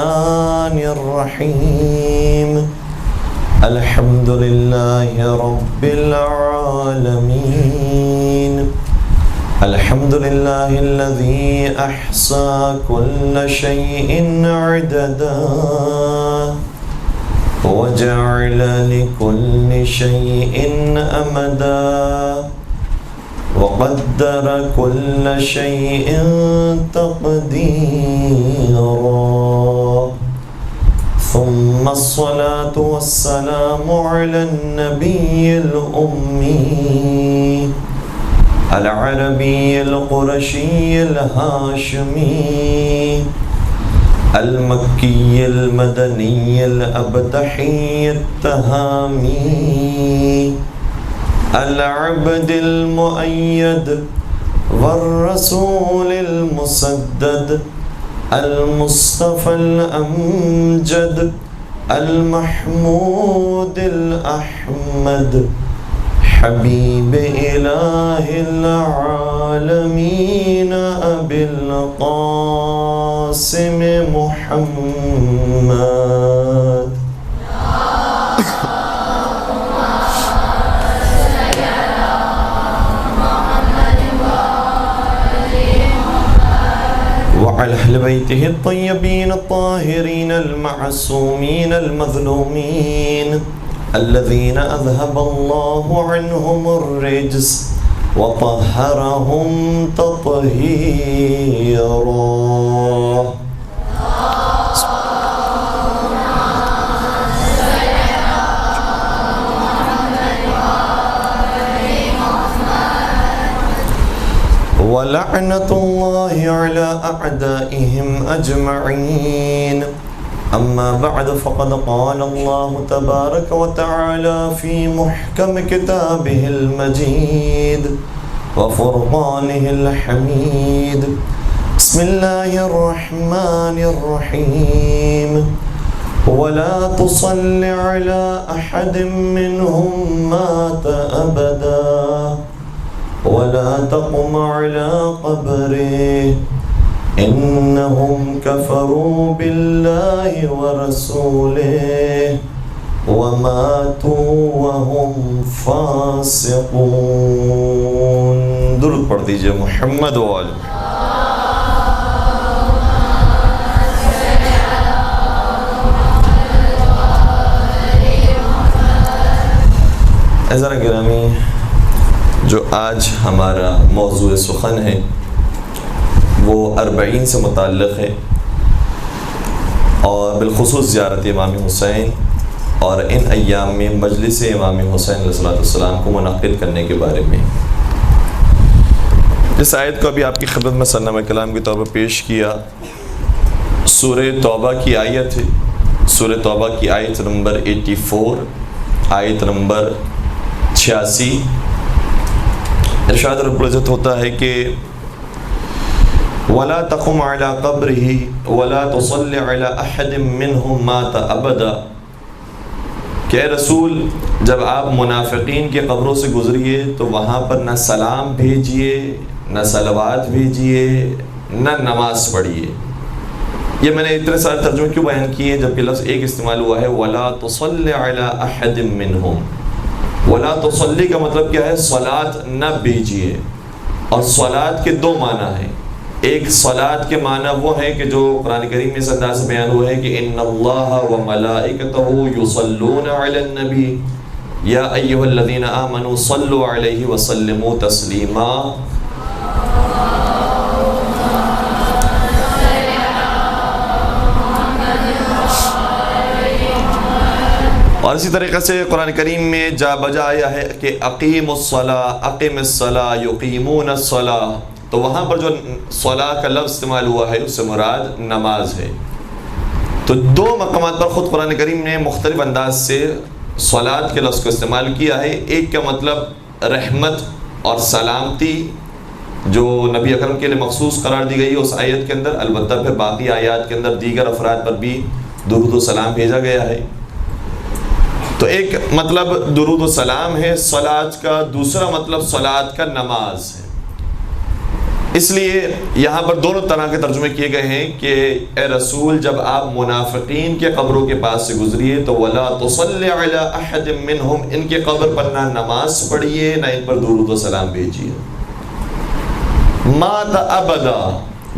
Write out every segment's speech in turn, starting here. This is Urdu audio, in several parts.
الرحمن الرحيم الحمد لله رب العالمين الحمد لله الذي أحصى كل شيء عددا وجعل لكل شيء أمدا وقدر كل شيء تقديرا ثم الصلاة والسلام على النبي الأمي العربي القرشي الهاشمي المكي المدني الأبتحي التهامي العبد المؤيد والرسول المسدد المصطفى الأمجد المحمود الأحمد حبيب إله العالمين أبي القاسم محمد وعلى أهل بيته الطيبين الطاهرين المعصومين المظلومين الذين أذهب الله عنهم الرجس وطهرهم تطهيرا. ولعنة الله على أعدائهم أجمعين. أما بعد فقد قال الله تبارك وتعالى في محكم كتابه المجيد وفرقانه الحميد بسم الله الرحمن الرحيم ولا تصل على أحد منهم مات أبدا ولا تقم على قبره إنهم كفروا بالله ورسوله وماتوا وهم فاسقون. درود پڑھ دیجئے محمد وآل. عزیزان گرامی، جو آج ہمارا موضوع سخن ہے وہ 40 سے متعلق ہے اور بالخصوص زیارت امام حسین اور ان ایام میں مجلس امام حسین علیہ السلام کو منعقد کرنے کے بارے میں. اس آیت کو ابھی آپ کی خدمت میں سرنامہ کلام کے طور پر پیش کیا. سورہ توبہ کی آیت ہے، سورہ توبہ کی آیت نمبر 84، آیت نمبر 86. ارشاد رب العزت ہوتا ہے کہ وَلَا تَقُمْ عَلَىٰ قَبْرِهِ وَلَا تُصَلِّ عَلَىٰ أَحَدٍ مِّنْهُمْ مَاتَ أَبَدًا. کہ اے رسول، جب آپ منافقین کی قبروں سے گزریے تو وہاں پر نہ سلام بھیجیے، نہ صلوات بھیجیے، نہ نماز پڑھیے. یہ میں نے اتنے سارے ترجمے کیوں بیان کیے جبکہ لفظ ایک استعمال ہوا ہے وَلَا تُصَلِّ عَلَىٰ أَحَدٍ مِّنْهُمْ. وَلَا تُصَلِّ کا مطلب کیا ہے؟ صلاۃ نہ بھیجیے. اور صلاۃ کے دو معنی ہیں. ایک صلاۃ کے معنی وہ ہے کہ جو قرآن کریم میں اس انداز سے بیان ہوا ہے کہ ان اللہ وملائکتہ یصلون علی النبی یا ایھا الذین آمنوا صلوا علیہ وسلموا تسلیما. اور اسی طریقے سے قرآن کریم میں جا بجا آیا ہے کہ اقیم الصلاۃ اقم الصلاۃ یقیمون الصلاۃ. تو وہاں پر جو صلاح کا لفظ استعمال ہوا ہے اس سے مراد نماز ہے. تو دو مقامات پر خود قرآن کریم نے مختلف انداز سے صلاۃ کے لفظ کو استعمال کیا ہے. ایک کا مطلب رحمت اور سلامتی جو نبی اکرم کے لیے مخصوص قرار دی گئی ہے اس آیت کے اندر. البتہ پھر باقی آیات کے اندر دیگر افراد پر بھی درود و سلام بھیجا گیا ہے. تو ایک مطلب درود و سلام ہے صلاۃ کا، دوسرا مطلب صلاۃ کا نماز ہے. اس لیے یہاں پر دونوں طرح کے ترجمے کیے گئے ہیں کہ اے رسول جب آپ منافقین کے قبروں کے پاس سے گزریے تو وَلَا تُصَلِّ عَلَىٰ أَحَدٍ مِّنْهُمْ، ان کے قبر پر نہ نماز پڑھیے نہ ان پر درود و سلام بھیجیے. مَاتَ أَبَدًا،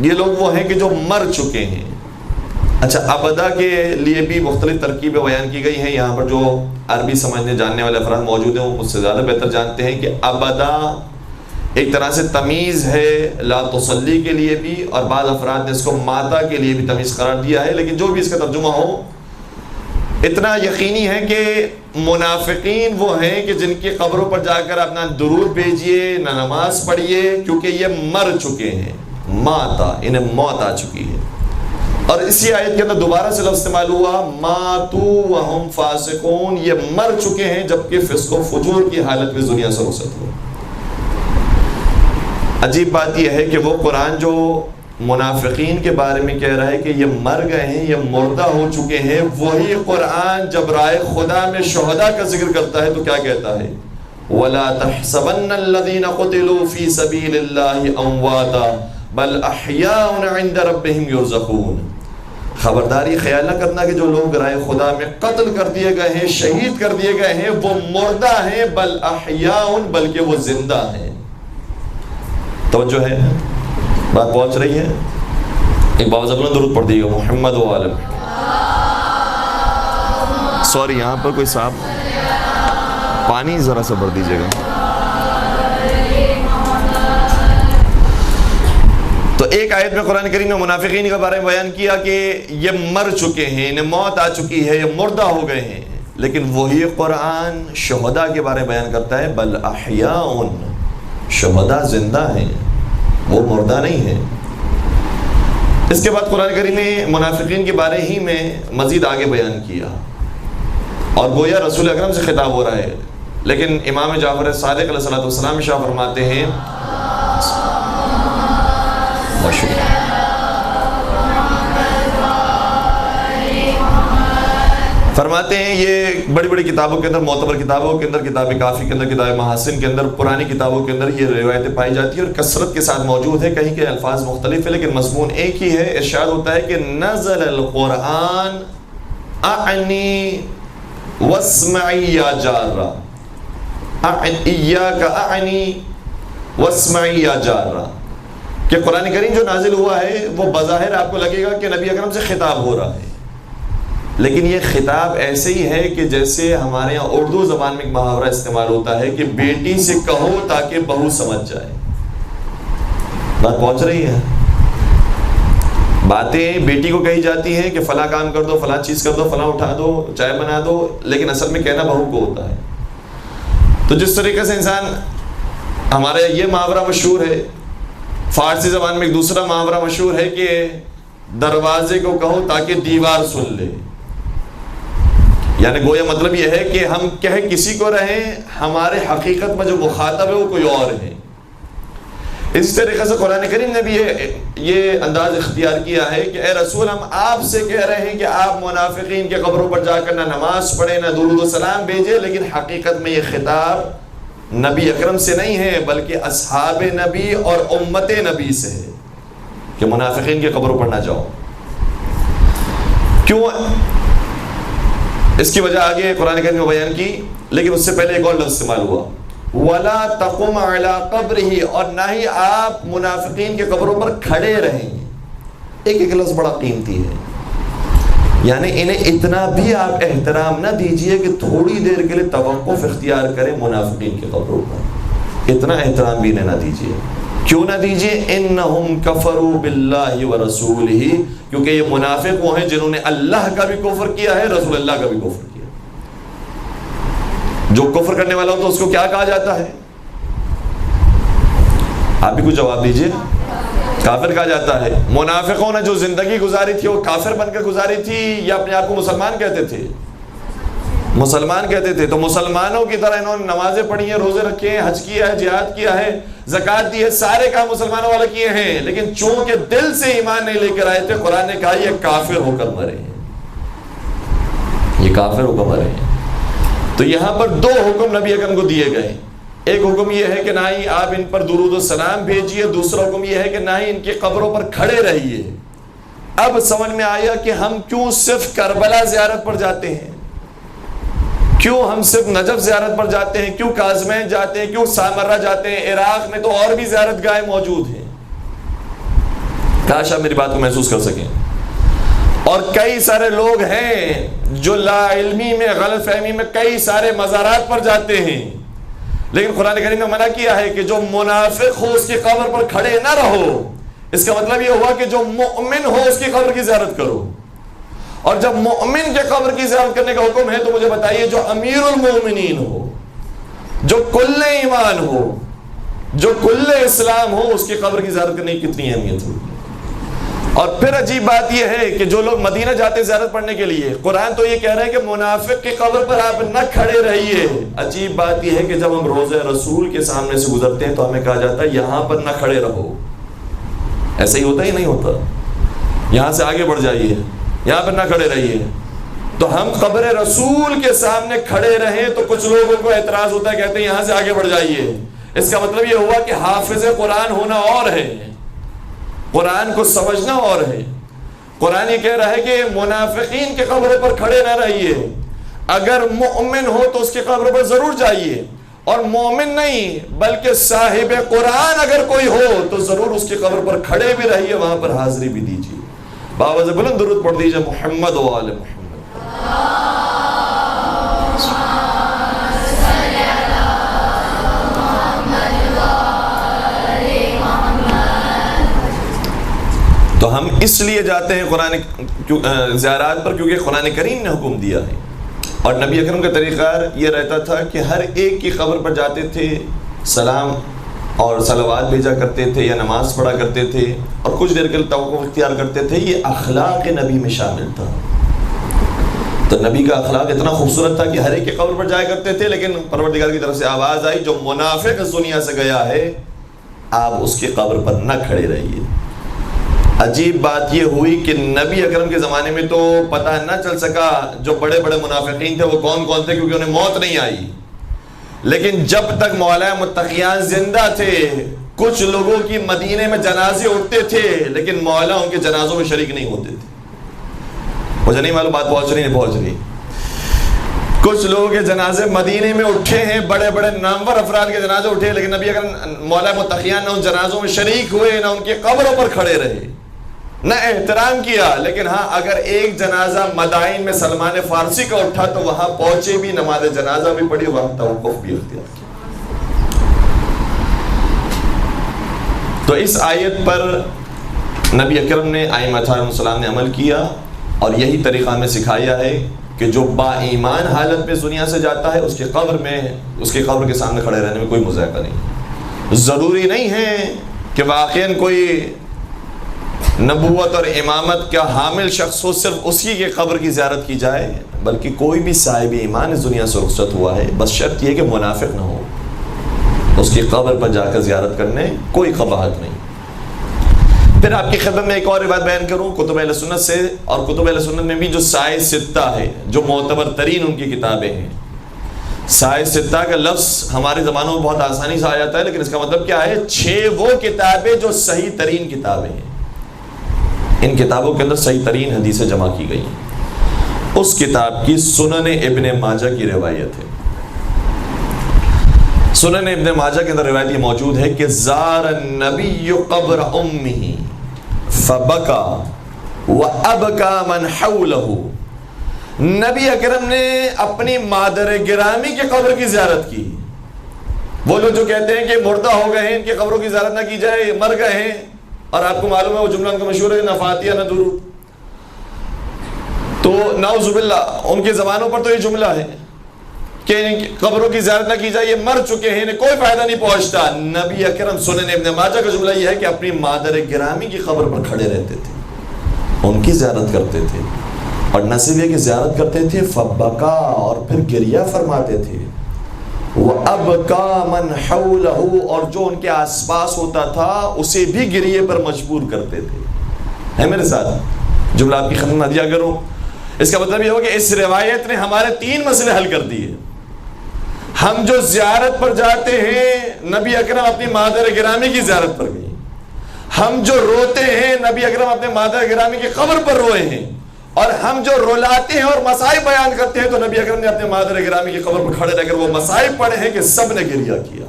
یہ لوگ وہ ہیں کہ جو مر چکے ہیں. اچھا، ابدا کے لیے بھی مختلف ترکیبیں بیان کی گئی ہیں. یہاں پر جو عربی سمجھنے جاننے والے افراد موجود ہیں وہ مجھ سے زیادہ بہتر جانتے ہیں کہ ابدا ایک طرح سے تمیز ہے لا تصلی کے لیے بھی، اور بعض افراد نے اس کو ماتا کے لیے بھی تمیز قرار دیا ہے. لیکن جو بھی اس کا ترجمہ ہو، اتنا یقینی ہے کہ منافقین وہ ہیں کہ جن کی قبروں پر جا کر اپنا درود بھیجیے نہ نماز پڑھیے، کیونکہ یہ مر چکے ہیں. ماتا، انہیں موت آ چکی ہے. اور اسی آیت کے اندر دوبارہ سے لفظ استعمال ہوا ماتو وہم فاسقون، یہ مر چکے ہیں جبکہ فسق و فجور کی حالت میں دنیا سے رخصت ہوئے. عجیب بات یہ ہے کہ وہ قرآن جو منافقین کے بارے میں کہہ رہا ہے کہ یہ مر گئے ہیں، یہ مردہ ہو چکے ہیں، وہی قرآن جب رائے خدا میں شہداء کا ذکر کرتا ہے تو کیا کہتا ہے؟ وَلَا تَحْسَبَنَّ الَّذِينَ قُتِلُوا فِي سَبِيلِ اللَّهِ أَمْوَاتًا بَلْ أَحْيَاءٌ عِندَ رَبِّهِمْ يُرْزَقُونَ. خبرداری خیال نہ کرنا کہ جو لوگ رائے خدا میں قتل کر دیے گئے ہیں، شہید کر دیے گئے ہیں، وہ مردہ ہیں. بل احیاء، بلکہ وہ زندہ ہیں. توجہ ہے، بات پہنچ رہی ہے؟ ایک باوزہ بلند درود پڑھ دیے گا محمد و عالم. سوری، یہاں پر کوئی صاحب پانی ذرا سا بھر دیجیے گا. تو ایک آیت میں قرآن کریم نے منافقین کے بارے میں بیان کیا کہ یہ مر چکے ہیں، انہیں موت آ چکی ہے، یہ مردہ ہو گئے ہیں. لیکن وہی قرآن شہداء کے بارے میں بیان کرتا ہے بل احیاء، شہداء زندہ ہیں، وہ مردہ نہیں ہیں. اس کے بعد قرآن کریم نے منافقین کے بارے ہی میں مزید آگے بیان کیا، اور گویا رسول اکرم سے خطاب ہو رہا ہے. لیکن امام جعفر صادق علیہ السلام ارشاد فرماتے ہیں یہ بڑی بڑی کتابوں کے اندر، معتبر کتابوں کے اندر، کتاب کافی کے اندر، کتاب محاسن کے اندر، پرانی کتابوں کے اندر یہ روایتیں پائی جاتی ہیں اور کثرت کے ساتھ موجود ہے. کہیں کے الفاظ مختلف ہیں لیکن مضمون ایک ہی ہے. ارشاد ہوتا ہے کہ نزل القرآن اعنی واسمعی یا جارہ، ایاک اعنی واسمعی یا جارہ، کہ قرآن کریم جو نازل ہوا ہے وہ بظاہر آپ کو لگے گا کہ نبی اکرم سے خطاب ہو رہا ہے، لیکن یہ خطاب ایسے ہی ہے کہ جیسے ہمارے یہاں اردو زبان میں ایک محاورہ استعمال ہوتا ہے کہ بیٹی سے کہو تاکہ بہو سمجھ جائے. بات پہنچ رہی ہے؟ باتیں بیٹی کو کہی جاتی ہیں کہ فلاں کام کر دو، فلاں چیز کر دو، فلاں اٹھا دو، چائے بنا دو، لیکن اصل میں کہنا بہو کو ہوتا ہے. تو جس طریقے سے انسان، ہمارے یہ محاورہ مشہور ہے، فارسی زبان میں ایک دوسرا محاورہ مشہور ہے کہ دروازے کو کہو تاکہ دیوار سن لے. یعنی گویا مطلب یہ ہے کہ ہم کہے کسی کو رہیں، ہمارے حقیقت میں جو مخاطب ہے وہ کوئی اور ہے. اسی طریقے سے قرآن کریم نے بھی یہ انداز اختیار کیا ہے کہ اے رسول، ہم آپ سے کہہ رہے ہیں کہ آپ منافقین کے قبروں پر جا کر نہ نماز پڑھیں نہ درود و سلام بھیجیں، لیکن حقیقت میں یہ خطاب نبی اکرم سے نہیں ہے بلکہ اصحاب نبی اور امت نبی سے ہے کہ منافقین کے قبروں پر نہ جاؤ. کیوں؟ اس کی وجہ آگے قرآن کریم نے بیان کی، لیکن اس سے پہلے ایک اور لفظ استعمال ہوا وَلَا تَقُمْ عَلَىٰ قَبْرِهِ، اور نہ ہی آپ منافقین کے قبروں پر کھڑے رہیں گے. ایک ایک لفظ بڑا قیمتی ہے. یعنی انہیں اتنا بھی آپ احترام نہ دیجئے کہ تھوڑی دیر کے لیے توقف اختیار کریں منافقین کے قبروں پر. اتنا احترام بھی نہ دیجئے. کیوں نہ دیجئے؟ انہم کفروا باللہ ورسولہ، کیونکہ یہ منافق وہ ہیں جنہوں نے اللہ کا بھی کفر کیا ہے، رسول اللہ کا بھی کفر کیا. جو کفر کرنے والا ہو تو اس کو کیا کہا جاتا ہے؟ آپ بھی کچھ جواب دیجئے. کافر کہا جاتا ہے. منافقوں نے جو زندگی گزاری تھی وہ کافر بن کر گزاری تھی یا اپنے آپ کو مسلمان کہتے تھے؟ مسلمان کہتے تھے. تو مسلمانوں کی طرح انہوں نے نمازیں پڑھی ہیں، روزے رکھے ہیں، حج کیا ہے، جہاد کیا ہے، زکوٰۃ دی ہے، سارے کام مسلمانوں والے کیے ہیں، لیکن چونکہ دل سے ایمان نہیں لے کر آئے تھے، قرآن نے کہا یہ کافر ہو کر مرے ہیں، یہ کافر ہو کر مرے ہیں. تو یہاں پر دو حکم نبی اکرم کو دیے گئے. ایک حکم یہ ہے کہ نہ ہی آپ ان پر درود و سلام بھیجیے، دوسرا حکم یہ ہے کہ نہ ہی ان کی قبروں پر کھڑے رہیے۔ اب سمجھ میں آیا کہ ہم کیوں صرف کربلا زیارت پر جاتے ہیں، کیوں ہم صرف نجف زیارت پر جاتے ہیں، کیوں کاظمین جاتے ہیں، کیوں سامرہ جاتے ہیں۔ عراق میں تو اور بھی زیارت گاہیں موجود ہیں، کاش آپ میری بات کو محسوس کر سکیں۔ اور کئی سارے لوگ ہیں جو لا علمی میں، غلط فہمی میں کئی سارے مزارات پر جاتے ہیں، لیکن قرآن کریم نے منع کیا ہے کہ جو منافق ہو اس کی قبر پر کھڑے نہ رہو۔ اس کا مطلب یہ ہوا کہ جو مؤمن ہو اس کی قبر کی زیارت کرو، اور جب مؤمن کے قبر کی زیارت کرنے کا حکم ہے تو مجھے بتائیے جو امیر المومنین ہو، جو کل ایمان ہو، جو کل اسلام ہو، اس کی قبر کی زیارت کرنے کی کتنی اہمیت ہو۔ اور پھر عجیب بات یہ ہے کہ جو لوگ مدینہ جاتے زیارت پڑھنے کے لیے، قرآن تو یہ کہہ رہے ہیں کہ منافق کی قبر پر آپ نہ کھڑے رہیے۔ عجیب بات یہ ہے کہ جب ہم روضہ رسول کے سامنے سے گزرتے ہیں تو ہمیں کہا جاتا ہے یہاں پر نہ کھڑے رہو۔ ایسا ہی ہوتا ہی نہیں ہوتا، یہاں سے آگے بڑھ جائیے، یہاں پر نہ کھڑے رہیے۔ تو ہم قبر رسول کے سامنے کھڑے رہیں تو کچھ لوگوں کو اعتراض ہوتا ہے، کہتے ہیں یہاں سے آگے بڑھ جائیے۔ اس کا مطلب یہ ہوا کہ حافظ قرآن ہونا اور ہے، قرآن کو سمجھنا اور ہے۔ قرآن یہ کہہ رہا ہے کہ منافقین کے قبر پر کھڑے نہ رہیے، اگر مومن ہو تو اس کی قبر پر ضرور جائیے، اور مومن نہیں بلکہ صاحب قرآن اگر کوئی ہو تو ضرور اس کی قبر پر کھڑے بھی رہیے، وہاں پر حاضری بھی دیجیے۔ باوجہ بلند درود پڑھ دیجیے محمد و آل محمد۔ تو ہم اس لیے جاتے ہیں قرآن زیارات پر کیونکہ قرآن کریم نے حکم دیا ہے، اور نبی اکرم کا طریقہ یہ رہتا تھا کہ ہر ایک کی قبر پر جاتے تھے، سلام اور صلوات بھیجا کرتے تھے یا نماز پڑھا کرتے تھے اور کچھ دیر کے لیے توقف اختیار کرتے تھے۔ یہ اخلاق نبی میں شامل تھا۔ تو نبی کا اخلاق اتنا خوبصورت تھا کہ ہر ایک کی قبر پر جایا کرتے تھے، لیکن پروردگار کی طرف سے آواز آئی جو منافق اس دنیا سے گیا ہے آپ اس کی قبر پر نہ کھڑے رہیے۔ عجیب بات یہ ہوئی کہ نبی اکرم کے زمانے میں تو پتہ نہ چل سکا جو بڑے بڑے منافقین تھے وہ کون کون تھے، کیونکہ انہیں موت نہیں آئی، لیکن جب تک مولا متقیان زندہ تھے کچھ لوگوں کی مدینے میں جنازے اٹھتے تھے، لیکن مولا ان کے جنازوں میں شریک نہیں ہوتے تھے۔ مجھے نہیں معلوم بات پہنچ رہی نہیں پہنچ رہی۔ کچھ لوگوں کے جنازے مدینے میں اٹھے ہیں، بڑے بڑے نامور افراد کے جنازے اٹھے، لیکن نبی اکرم مولا متقیان نہ ان جنازوں میں شریک ہوئے، نہ ان کی قبروں پر کھڑے رہے، نہ احترام کیا۔ لیکن ہاں اگر ایک جنازہ مدائن میں سلمان فارسی کا اٹھا تو وہاں پہنچے بھی، نماز جنازہ بھی پڑھی، وہاں توقف بھی اختیار کیا۔ تو اس آیت پر نبی اکرم نے ائمہ علیہ السلام نے عمل کیا، اور یہی طریقہ ہمیں سکھایا ہے کہ جو با ایمان حالت میں دنیا سے جاتا ہے اس کی قبر کے سامنے کھڑے رہنے میں کوئی مذائقہ نہیں۔ ضروری نہیں ہے کہ واقعاً کوئی نبوت اور امامت کا حامل شخص ہو صرف اسی کے قبر کی زیارت کی جائے، بلکہ کوئی بھی صاحب ایمان اس دنیا سے رخصت ہوا ہے، بس شرط یہ کہ منافق نہ ہو، اس کی قبر پر جا کر زیارت کرنے کوئی قباحت نہیں۔ پھر آپ کی خدمت میں ایک اور بات بیان کروں کتب اہل سنت سے، اور کتب اہل سنت میں بھی جو سائے ستہ ہے، جو معتبر ترین ان کی کتابیں ہیں۔ سائے ستہ کا لفظ ہمارے زمانوں میں بہت آسانی سے آ جاتا ہے، لیکن اس کا مطلب کیا ہے؟ 6 وہ کتابیں جو صحیح ترین کتابیں ہیں۔ ان کتابوں کے اندر صحیح ترین حدیثیں جمع کی گئی ہیں۔ اس کتاب کی سنن ابن ماجہ کی روایت ہے۔ سنن ابن ماجہ کے اندر روایت یہ موجود ہے کہ زار النبی قبر امہ فبکا وابکا من حولہ۔ نبی اکرم نے اپنی مادر گرامی کی قبر کی زیارت کی۔ وہ لوگ جو کہتے ہیں کہ مردہ ہو گئے ہیں ان کی قبروں کی زیارت نہ کی جائے، مر گئے ہیں، اور آپ کو معلوم ہے وہ جملہ ان کا مشہور ہے، نہ فاتحہ نہ درود۔ تو نعوذ باللہ ان کے زمانوں پر تو یہ جملہ ہے کہ ان کی قبروں کی زیارت نہ کی جائے، یہ مر چکے ہیں، انہیں کوئی فائدہ نہیں پہنچتا۔ نبی اکرم سنن ابن ماجہ کا جملہ یہ ہے کہ اپنی مادر گرامی کی قبر پر کھڑے رہتے تھے، ان کی زیارت کرتے تھے، اور نہ صرف یہ کہ زیارت کرتے تھے، فبکا، اور پھر گریہ فرماتے تھے، وَأَبْكَى مَنْ حَوْلَهُ، اور جو ان کے آس پاس ہوتا تھا اسے بھی گریے پر مجبور کرتے تھے۔ ہے میرے ساتھ؟ جملہ آپ کی خدمت میں دیا کروں۔ اس کا مطلب یہ ہو کہ اس روایت نے ہمارے 3 مسئلے حل کر دیے۔ ہم جو زیارت پر جاتے ہیں، نبی اکرم اپنی مادر گرامی کی زیارت پر گئے. ہم جو روتے ہیں، نبی اکرم اپنے مادر گرامی کی قبر پر روئے ہیں. اور ہم جو رولاتے ہیں اور مصائب بیان کرتے ہیں، تو نبی اکرم نے اپنے مادر گرامی کی قبر پر کھڑے رہ کر وہ مصائب پڑھے ہیں کہ سب نے گریہ کیا.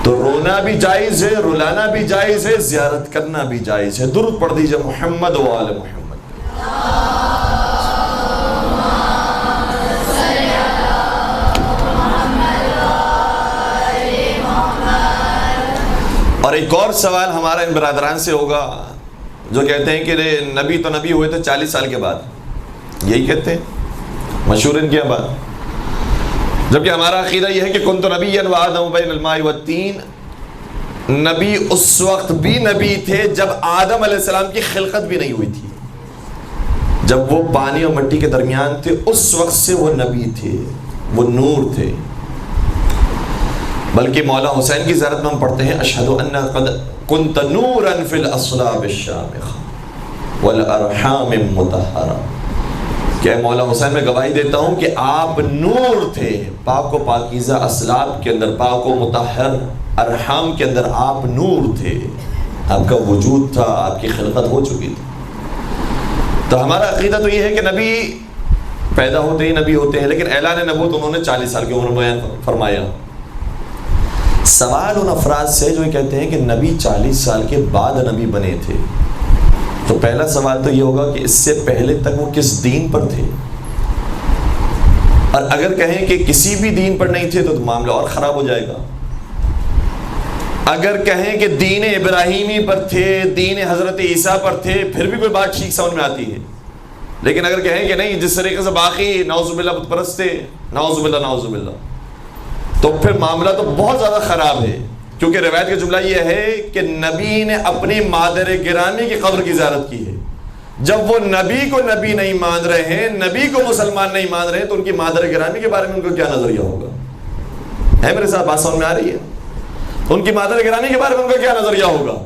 تو رونا بھی جائز ہے، رلانا بھی جائز ہے، زیارت کرنا بھی جائز ہے. درود پڑھ دیجئے محمد و آل محمد. اور ایک اور سوال ہمارا ان برادران سے ہوگا جو کہتے ہیں کہ نبی تو نبی ہوئے تھے 40 سال کے بعد، یہی کہتے ہیں مشہور ان کی بات. جبکہ ہمارا عقیدہ یہ ہے کہ کنت نبیا وآدم بین الماء والطین، نبی اس وقت بھی نبی تھے جب آدم علیہ السلام کی خلقت بھی نہیں ہوئی تھی. جب وہ پانی اور مٹی کے درمیان تھے اس وقت سے وہ نبی تھے، وہ نور تھے. بلکہ مولا حسین کی زیارت میں ہم پڑھتے ہیں اشہد ان قد کنت نورا فی الاصلاب الشامخہ والارحام مطہرہ، کہ مولا حسین میں گواہی دیتا ہوں کہ آپ نور تھے پاک و پاکیزہ اصلاب کے اندر، پاک و مطہر ارحام کے اندر آپ نور تھے. آپ کا وجود تھا، آپ کی خلقت ہو چکی تھی. تو ہمارا عقیدہ تو یہ ہے کہ نبی پیدا ہوتے ہی نبی ہوتے ہیں، لیکن اعلان نبوت انہوں نے 40 سال کی عمر میں فرمایا. سوال ان افراد سے جو کہتے ہیں کہ نبی 40 سال کے بعد نبی بنے تھے، تو پہلا سوال تو یہ ہوگا کہ اس سے پہلے تک وہ کس دین پر تھے. اور اگر کہیں کہ کسی بھی دین پر نہیں تھے تو معاملہ اور خراب ہو جائے گا. اگر کہیں کہ دین ابراہیمی پر تھے، دین حضرت عیسیٰ پر تھے، پھر بھی کوئی بات ٹھیک سمجھ میں آتی ہے. لیکن اگر کہیں کہ نہیں، جس طریقے سے باقی نعوذ باللہ بت پرست تھے، نعوذ باللہ نعوذ باللہ، تو پھر معاملہ تو بہت زیادہ خراب ہے. کیونکہ روایت کا جملہ یہ ہے کہ نبی نے اپنی مادر گرامی کی قبر کی زیارت کی ہے. جب وہ نبی کو نبی نہیں مان رہے ہیں، نبی کو مسلمان نہیں مان رہے ہیں، تو ان کی مادر گرامی کے بارے میں ان کو کیا نظریہ ہوگا؟ ہے میرے ساتھ بات سمجھ میں آ رہی ہے؟ ان کی مادر گرامی کے بارے میں ان کا کیا نظریہ ہوگا؟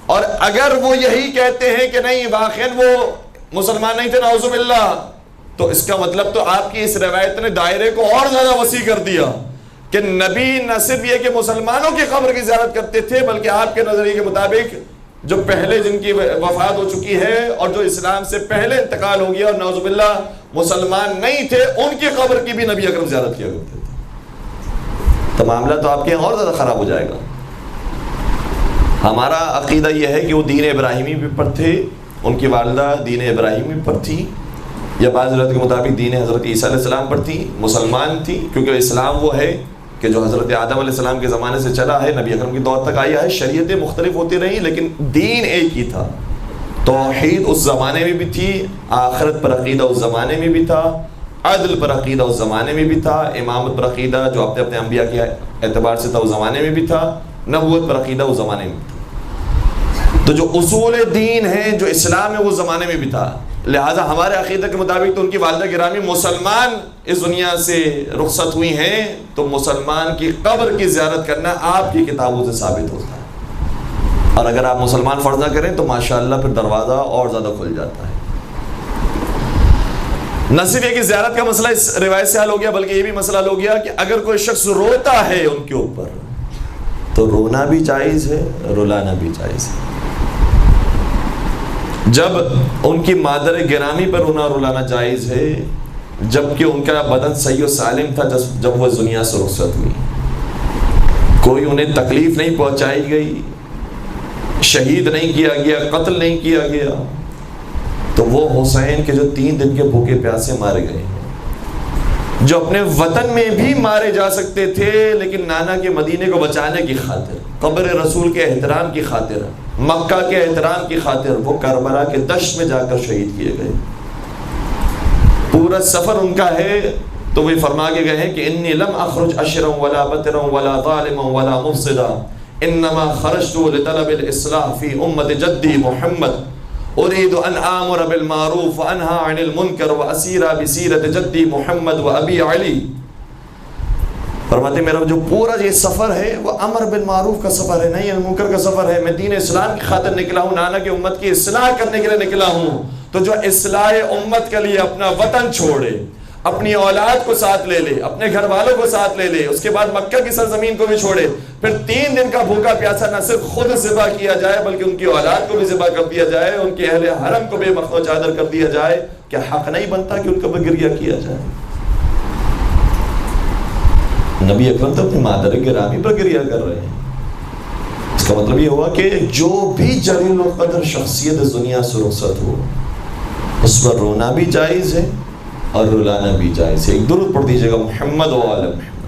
اور اگر وہ یہی کہتے ہیں کہ نہیں واقعاً وہ مسلمان نہیں تھے نعوذ باللہ، تو اس کا مطلب تو آپ کی اس روایت نے دائرے کو اور زیادہ وسیع کر دیا کہ نبی نہ صرف یہ کہ مسلمانوں کی قبر کی زیارت کرتے تھے، بلکہ آپ کے نظریے کے مطابق جو پہلے جن کی وفات ہو چکی ہے اور جو اسلام سے پہلے انتقال ہو گیا اور نعوذ باللہ مسلمان نہیں تھے، ان کی قبر کی بھی نبی اکرم زیارت کیا کرتے تھے. تو معاملہ تو آپ کے یہاں اور زیادہ خراب ہو جائے گا. ہمارا عقیدہ یہ ہے کہ وہ دین ابراہیمی بھی پر تھے، ان کی والدہ دین ابراہیمی پر تھی، یا بعض روایت کے مطابق دین حضرت عیسیٰ علیہ السلام پر تھی، مسلمان تھی. کیونکہ اسلام وہ ہے کہ جو حضرت آدم علیہ السلام کے زمانے سے چلا ہے، نبی اکرم کی دور تک آیا ہے. شریعتیں مختلف ہوتی رہیں لیکن دین ایک ہی تھا. توحید اس زمانے میں بھی تھی، آخرت پر عقیدہ اس زمانے میں بھی تھا، عدل پر عقیدہ اس زمانے میں بھی تھا، امامت پر عقیدہ جو اپنے اپنے انبیاء کے اعتبار سے تھا اس زمانے میں بھی تھا، نبوت پر عقیدہ اس زمانے میں بھی تھا. تو جو اصول دین ہے، جو اسلام ہے، وہ زمانے میں بھی تھا. لہٰذا ہمارے عقیدہ کے مطابق تو ان کی والدہ گرامی مسلمان اس دنیا سے رخصت ہوئی ہیں، تو مسلمان کی قبر کی زیارت کرنا آپ کی کتابوں سے ثابت ہوتا ہے. اور اگر آپ مسلمان فرض نہ کریں تو ماشاءاللہ پھر دروازہ اور زیادہ کھل جاتا ہے. نہ صرف یہ کہ زیارت کا مسئلہ اس روایت سے حل ہو گیا، بلکہ یہ بھی مسئلہ حل ہو گیا کہ اگر کوئی شخص روتا ہے ان کے اوپر تو رونا بھی جائز ہے، رلانا بھی جائز ہے. جب ان کی مادر گرامی پر رونا رلانا جائز ہے، جبکہ ان کا بدن صحیح و سالم تھا جب وہ اس دنیا سے رخصت ہوئی، کوئی انہیں تکلیف نہیں پہنچائی گئی، شہید نہیں کیا گیا، قتل نہیں کیا گیا، تو وہ حسین کے جو 3 دن کے بھوکے پیاسے مارے گئے ہیں، جو اپنے وطن میں بھی مارے جا سکتے تھے لیکن نانا کے مدینے کو بچانے کی خاطر، قبر رسول کے احترام کی خاطر، مکہ کے احترام کی خاطر وہ کربلا کے دشت میں جا کر شہید کیے گئے. پورا سفر ان کا ہے تو وہ فرما کے گئے ہیں کہ انی لم اخرج اشرا ولا بطرا ولا ظالما ولا مفسدا انما خرجت لطلب الاصلاح في امه جدي محمد اريد ان امر بالمعروف وانهى عن المنكر واسير بسيره جدي محمد وابي علي. فرماتے میرا جو پورا یہ سفر ہے وہ امر بالمعروف کا سفر ہے، نہیں المنکر کا سفر ہے. میں دین اسلام کی خاطر نکلا ہوں، نانا کی امت کی اصلاح کرنے کے لیے نکلا ہوں. تو جو اصلاح امت کے لیے اپنا وطن چھوڑے، اپنی اولاد کو ساتھ لے لے، اپنے گھر والوں کو ساتھ لے لے، اس کے بعد مکہ کی سرزمین کو بھی چھوڑے، پھر 3 دن کا بھوکا پیاسا نہ صرف خود ذبح کیا جائے بلکہ ان کی اولاد کو بھی ذبح کر دیا جائے، ان کے اہل حرم کو بھی مخت و چادر کر دیا جائے، کیا حق نہیں بنتا کہ ان کا بھی گریہ کیا جائے؟ نبی اکرم تو اپنی مادر گرامی پر گریہ کر رہے ہیں۔ اس کا مطلب یہ ہوا کہ جو بھی جلیل القدر شخصیت اس دنیا سے رخصت ہو اس پر رونا بھی جائز ہے اور رلانا بھی جائز ہے۔ ایک درود پڑھ دیجیے گا محمد و آل محمد۔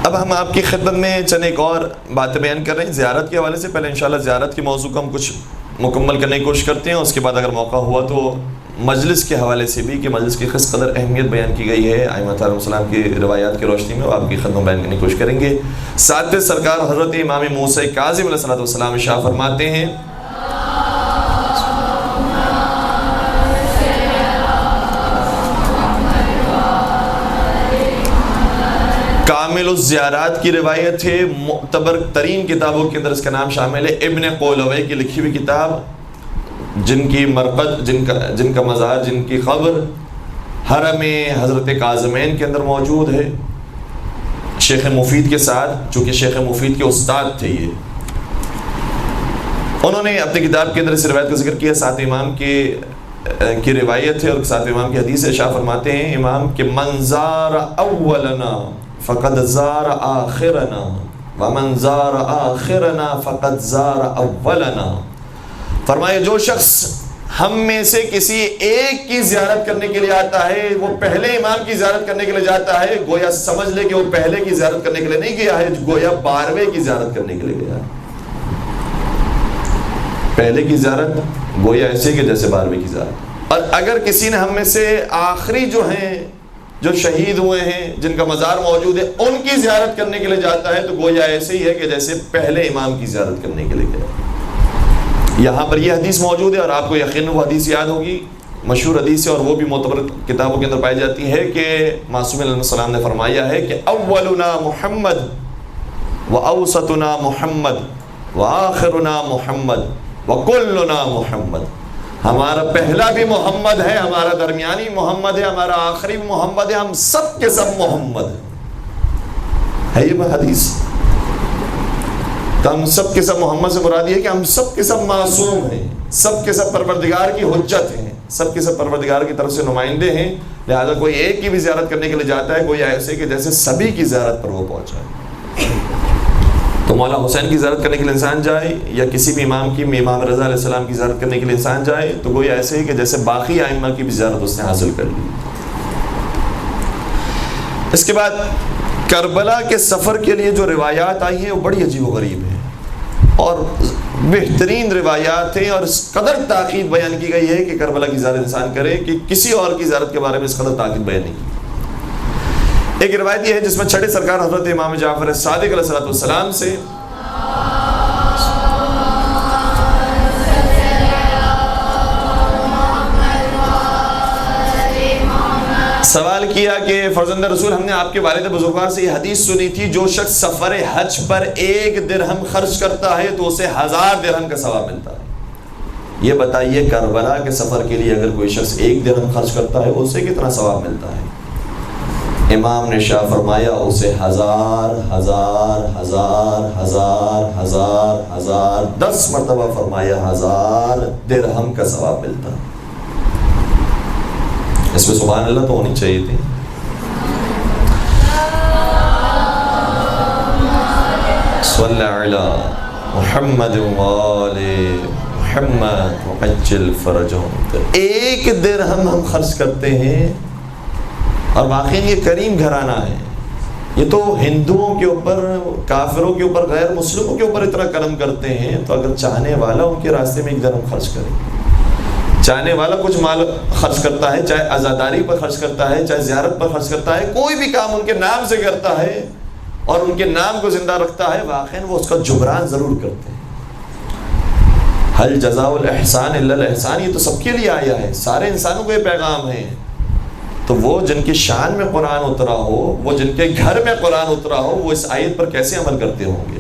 اب ہم آپ کی خدمت میں چند ایک اور باتیں بیان کر رہے ہیں زیارت کے حوالے سے۔ پہلے انشاءاللہ زیارت کے موضوع کو ہم کچھ مکمل کرنے کی کوشش کرتے ہیں، اس کے بعد اگر موقع ہوا تو مجلس کے حوالے سے بھی کہ مجلس کی کس قدر اہمیت بیان کی گئی ہے ائمہ علیہ السلام کی روایات کی روشنی میں، وہ آپ کی خدمت بیان کرنے کی کوشش کریں گے۔ ساتھ سرکار حضرت امام موسیٰ کاظم علیہ السلام ارشاد فرماتے ہیں کامل الزیارات کی روایت ہے، معتبر ترین کتابوں کے اندر اس کا نام شامل ہے، ابن قولوی کی لکھی ہوئی کتاب، جن کی مرقد، جن کا مزار، جن کی قبر حرم حضرت کاظمین کے اندر موجود ہے، شیخ مفید کے ساتھ، چونکہ شیخ مفید کے استاد تھے یہ، انہوں نے اپنی کتاب کے اندر اس روایت کا ذکر کیا۔ ساتھ امام کی روایت ہے اور ساتھ امام کی حدیث ارشاد فرماتے ہیں امام کہ من زار اولنا فقد زار آخرنا ومن زار آخرنا فقد زار اولنا۔ فرمایا جو شخص ہم میں سے کسی ایک کی زیارت کرنے کے لیے آتا ہے وہ پہلے امام کی زیارت کرنے کے لیے جاتا ہے، گویا سمجھ لے کہ وہ پہلے کی زیارت کرنے کے لیے نہیں گیا ہے، گویا 12ویں کی زیارت کرنے کے لیے گیا ہے۔ پہلے کی زیارت گویا ایسے کہ جیسے 12ویں کی زیارت۔ اور اگر کسی نے ہم میں سے آخری جو ہیں، جو شہید ہوئے ہیں، جن کا مزار موجود ہے، ان کی زیارت کرنے کے لیے جاتا ہے تو گویا ایسے ہی ہے کہ جیسے پہلے امام کی زیارت کرنے کے لیے گیا۔ یہاں پر یہ حدیث موجود ہے اور آپ کو یقیناً وہ حدیث یاد ہوگی، مشہور حدیث ہے اور وہ بھی معتبر کتابوں کے اندر پائی جاتی ہے کہ معصوم علیہ السلام نے فرمایا ہے کہ اولنا محمد واوسطنا محمد وآخرنا محمد وکلنا محمد۔ ہمارا پہلا بھی محمد ہے، ہمارا درمیانی محمد ہے، ہمارا آخری بھی محمد ہے، ہم سب کے سب محمد ہے یہ حدیث۔ تو ہم سب کے سب محمد سے مراد یہ ہے کہ ہم سب کے سب معصوم ہیں، سب کے سب پروردگار کی حجت ہیں، سب کے سب پروردگار کی طرف سے نمائندے ہیں، لہذا کوئی ایک کی بھی زیارت کرنے کے لیے جاتا ہے، کوئی ایسے کہ جیسے سبھی کی زیارت پر وہ پہنچا ہے۔ تو مولا حسین کی زیارت کرنے کے لیے انسان جائے یا کسی بھی امام کی، امام رضا علیہ السلام کی زیارت کرنے کے لیے انسان جائے تو کوئی ایسے ہی کہ جیسے باقی ائمہ کی بھی زیارت اس نے حاصل کر لی۔ اس کے بعد کربلا کے سفر کے لیے جو روایات آئی ہیں وہ بڑی عجیب و غریب ہیں اور بہترین روایات ہیں، اور اس قدر تاکید بیان کی گئی ہے کہ کربلا کی زیارت انسان کرے کہ کسی اور کی زیارت کے بارے میں اس قدر تاکید بیان نہیں کی۔ ایک روایت یہ ہے جس میں چھٹے سرکار حضرت امام جعفر صادق علیہ السلام سے سوال کیا کہ فرزند رسول، ہم نے آپ کے والد بزرگوار سے یہ حدیث سنی تھی جو شخص سفر حج پر 1 درہم خرچ کرتا ہے تو اسے 1000 درہم کا ثواب ملتا ہے۔ یہ بتائیے کربلا کے سفر کے لیے اگر کوئی شخص 1 درہم خرچ کرتا ہے اسے کتنا ثواب ملتا ہے؟ امام نے شاہ فرمایا اسے 10 مرتبہ فرمایا 1000 درہم کا ثواب ملتا ہے۔ اس میں سبحان اللہ تو ہونی چاہیے تھی۔ صلی علی محمد وآل محمد وعجل فرجهم۔ 1 درہم ہم خرچ کرتے ہیں اور واقعی یہ کریم گھرانہ ہے، یہ تو ہندوؤں کے اوپر، کافروں کے اوپر، غیر مسلموں کے اوپر اتنا کرم کرتے ہیں، تو اگر چاہنے والا ان کے راستے میں 1 درہم خرچ کرے، چاہنے والا کچھ مال خرچ کرتا ہے، چاہے عزاداری پر خرچ کرتا ہے، چاہے زیارت پر خرچ کرتا ہے، کوئی بھی کام ان کے نام سے کرتا ہے اور ان کے نام کو زندہ رکھتا ہے، واقعاً وہ اس کا جبران ضرور کرتے ہیں۔ حل جزاء الاحسان الا الاحسان، یہ تو سب کے لیے آیا ہے، سارے انسانوں کو یہ پیغام ہے تو وہ جن کی شان میں قرآن اترا ہو، وہ جن کے گھر میں قرآن اترا ہو، وہ اس آیت پر کیسے عمل کرتے ہوں گے؟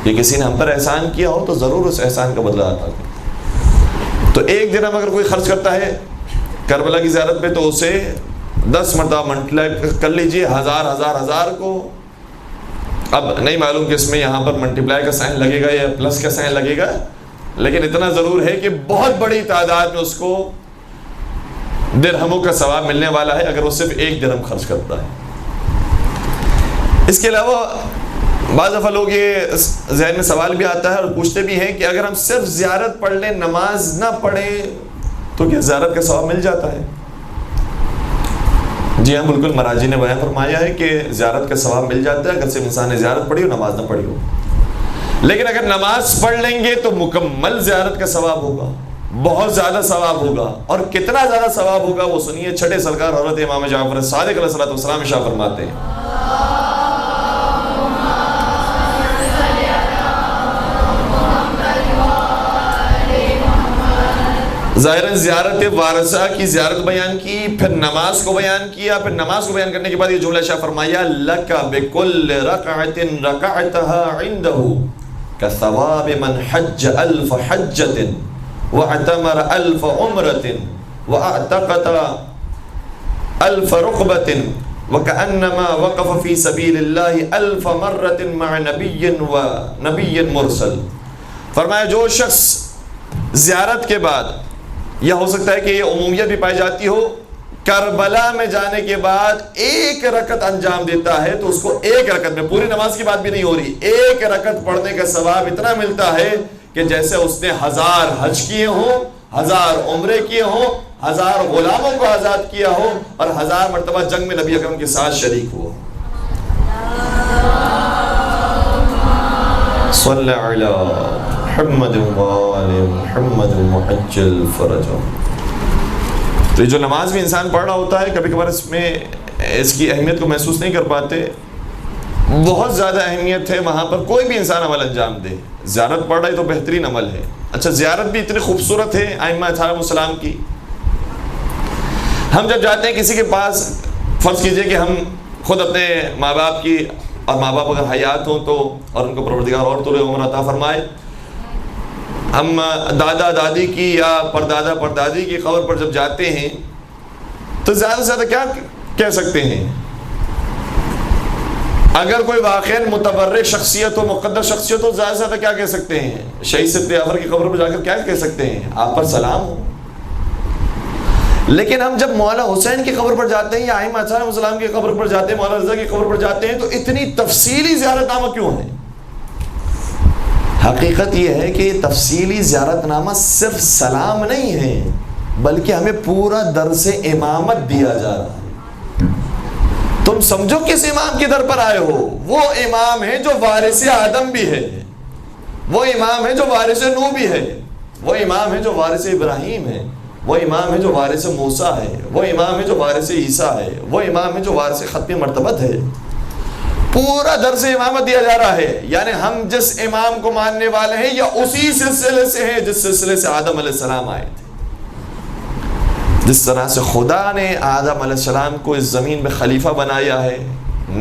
کہ کسی نے ہم پر احسان کیا ہو تو ضرور اس احسان کا بدلہ عطا کرے۔ تو ایک درہم اگر کوئی خرچ کرتا ہے کربلا کی زیارت پہ تو اسے 10 مرتبہ ملٹیپلائی کر لیجئے، ہزار کو۔ اب نہیں معلوم کہ اس میں یہاں پر ملٹیپلائی کا سائن لگے گا یا پلس کا سائن لگے گا، لیکن اتنا ضرور ہے کہ بہت بڑی تعداد میں اس کو درہموں کا ثواب ملنے والا ہے اگر وہ صرف 1 درہم خرچ کرتا ہے۔ اس کے علاوہ بعض دفعہ لوگ یہ ذہن میں سوال بھی آتا ہے اور پوچھتے بھی ہیں کہ اگر ہم صرف زیارت پڑھ لیں، نماز نہ پڑھیں تو کیا زیارت کا ثواب مل جاتا ہے؟ جی ہاں، بالکل مراجی نے بیان فرمایا ہے کہ زیارت کا ثواب مل جاتا ہے اگر صرف انسان نے زیارت پڑھی ہو، نماز نہ پڑھی ہو۔ لیکن اگر نماز پڑھ لیں گے تو مکمل زیارت کا ثواب ہوگا، بہت زیادہ ثواب ہوگا۔ اور کتنا زیادہ ثواب ہوگا وہ سنیے، چھٹے سرکار حضرت امام جعفر صادق علیہ السلام ارشاد فرماتے ہیں، ظاہراً زیارت وارثہ کی زیارت بیان کی، پھر نماز کو بیان کیا، پھر نماز کو بیان کرنے کے بعد یہ جملہ شاہ فرمایا، لَكَ بِكُلِّ رَكْعَةٍ رَكَعْتَهَا عِنْدَهُ كَثَوَابِ مَنْ حَجَّ أَلْفَ حَجَّةٍ وَاعْتَمَرَ أَلْفَ عُمْرَةٍ وَأَعْتَقَ أَلْفَ رُقْبَةٍ وَكَأَنَّمَا وَقَفَ فِي سَبِيلِ اللَّهِ أَلْفَ مَرَّةٍ مَعَ نَبِيٍّ مُرْسَلٍ۔ فرمایا جو شخص زیارت کے بعد، یا ہو سکتا ہے کہ یہ عمومیت بھی پائی جاتی ہو، کربلا میں جانے کے بعد 1 رکعت انجام دیتا ہے تو اس کو 1 رکعت میں، پوری نماز کی بات بھی نہیں ہو رہی، 1 رکعت پڑھنے کا ثواب اتنا ملتا ہے کہ جیسے اس نے 1000 حج کیے ہوں، 1000 عمرے کیے ہوں، 1000 غلاموں کو آزاد کیا ہو، اور 1000 مرتبہ جنگ میں نبی اکرم کے ساتھ شریک ہو۔ صلی علی محمد وآل محمد المعجل فرجہ۔ تو یہ جو نماز بھی انسان پڑھ رہا ہوتا ہے، کبھی کبھار اس میں اس کی اہمیت کو محسوس نہیں کر پاتے، بہت زیادہ اہمیت ہے وہاں پر کوئی بھی انسان عمل انجام دے۔ زیارت پڑھ رہا ہے تو بہترین عمل ہے۔ اچھا، زیارت بھی اتنی خوبصورت ہے ائمہ علیہم السلام کی۔ ہم جب جاتے ہیں کسی کے پاس، فرض کیجئے کہ ہم خود اپنے ماں باپ کی، اور ماں باپ اگر حیات ہوں تو، اور ان کو پروردگار اور طول عمر عطا فرمائے، ہم دادا دادی کی یا پردادا پردادی کی قبر پر جب جاتے ہیں تو زیادہ سے زیادہ کیا کہہ سکتے ہیں؟ اگر کوئی واقعاً متبرک شخصیت ہو، مقدس شخصیت ہو، زیادہ سے زیادہ کیا کہہ سکتے ہیں؟ شہید سید جعفر کی قبر پر جا کر کیا کہہ سکتے ہیں؟ آپ پر سلام ہو۔ لیکن ہم جب مولا حسین کی قبر پر جاتے ہیں یا ائمہ علیہم السلام کی قبر پر جاتے ہیں، مولا رضا کی قبر پر جاتے ہیں، تو اتنی تفصیلی زیارت نامہ کیوں ہے؟ حقیقت یہ ہے کہ تفصیلی زیارت نامہ صرف سلام نہیں ہے، بلکہ ہمیں پورا درس امامت دیا جا رہا ہے۔ تم سمجھو کس امام کے در پر آئے ہو، وہ امام ہے جو وارث آدم بھی ہے، وہ امام ہے جو وارث نوح بھی ہے، وہ امام ہے جو وارث ابراہیم ہے، وہ امام ہے جو وارث موسیٰ ہے، وہ امام ہے جو وارث عیسیٰ ہے، وہ امام ہے جو وارث ختم مرتبت ہے۔ پورا درس امامت دیا جا رہا ہے، یعنی ہم جس امام کو ماننے والے ہیں یا اسی سلسلے سے ہیں جس سلسلے سے آدم علیہ السلام آئے تھے۔ جس طرح سے خدا نے آدم علیہ السلام کو اس زمین میں خلیفہ بنایا ہے،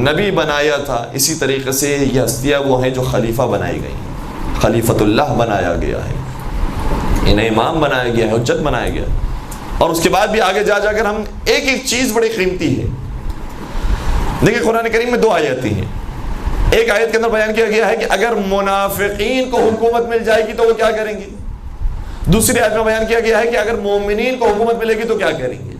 نبی بنایا تھا، اسی طریقے سے یہ ہستیاں وہ ہیں جو خلیفہ بنائی گئی، خلیفۃ اللہ بنایا گیا ہے، انہیں امام بنایا گیا ہے، حجت بنایا گیا۔ اور اس کے بعد بھی آگے جا کر ہم ایک ایک چیز بڑی قیمتی ہے۔ دیکھیں قرآن کریم میں 2 آیتیں ہیں۔ ایک آیت کے اندر بیان کیا گیا ہے کہ اگر منافقین کو حکومت مل جائے گی تو وہ کیا کریں گے۔ دوسری آیت میں بیان کیا گیا ہے کہ اگر مومنین کو حکومت ملے گی تو کیا کریں گے۔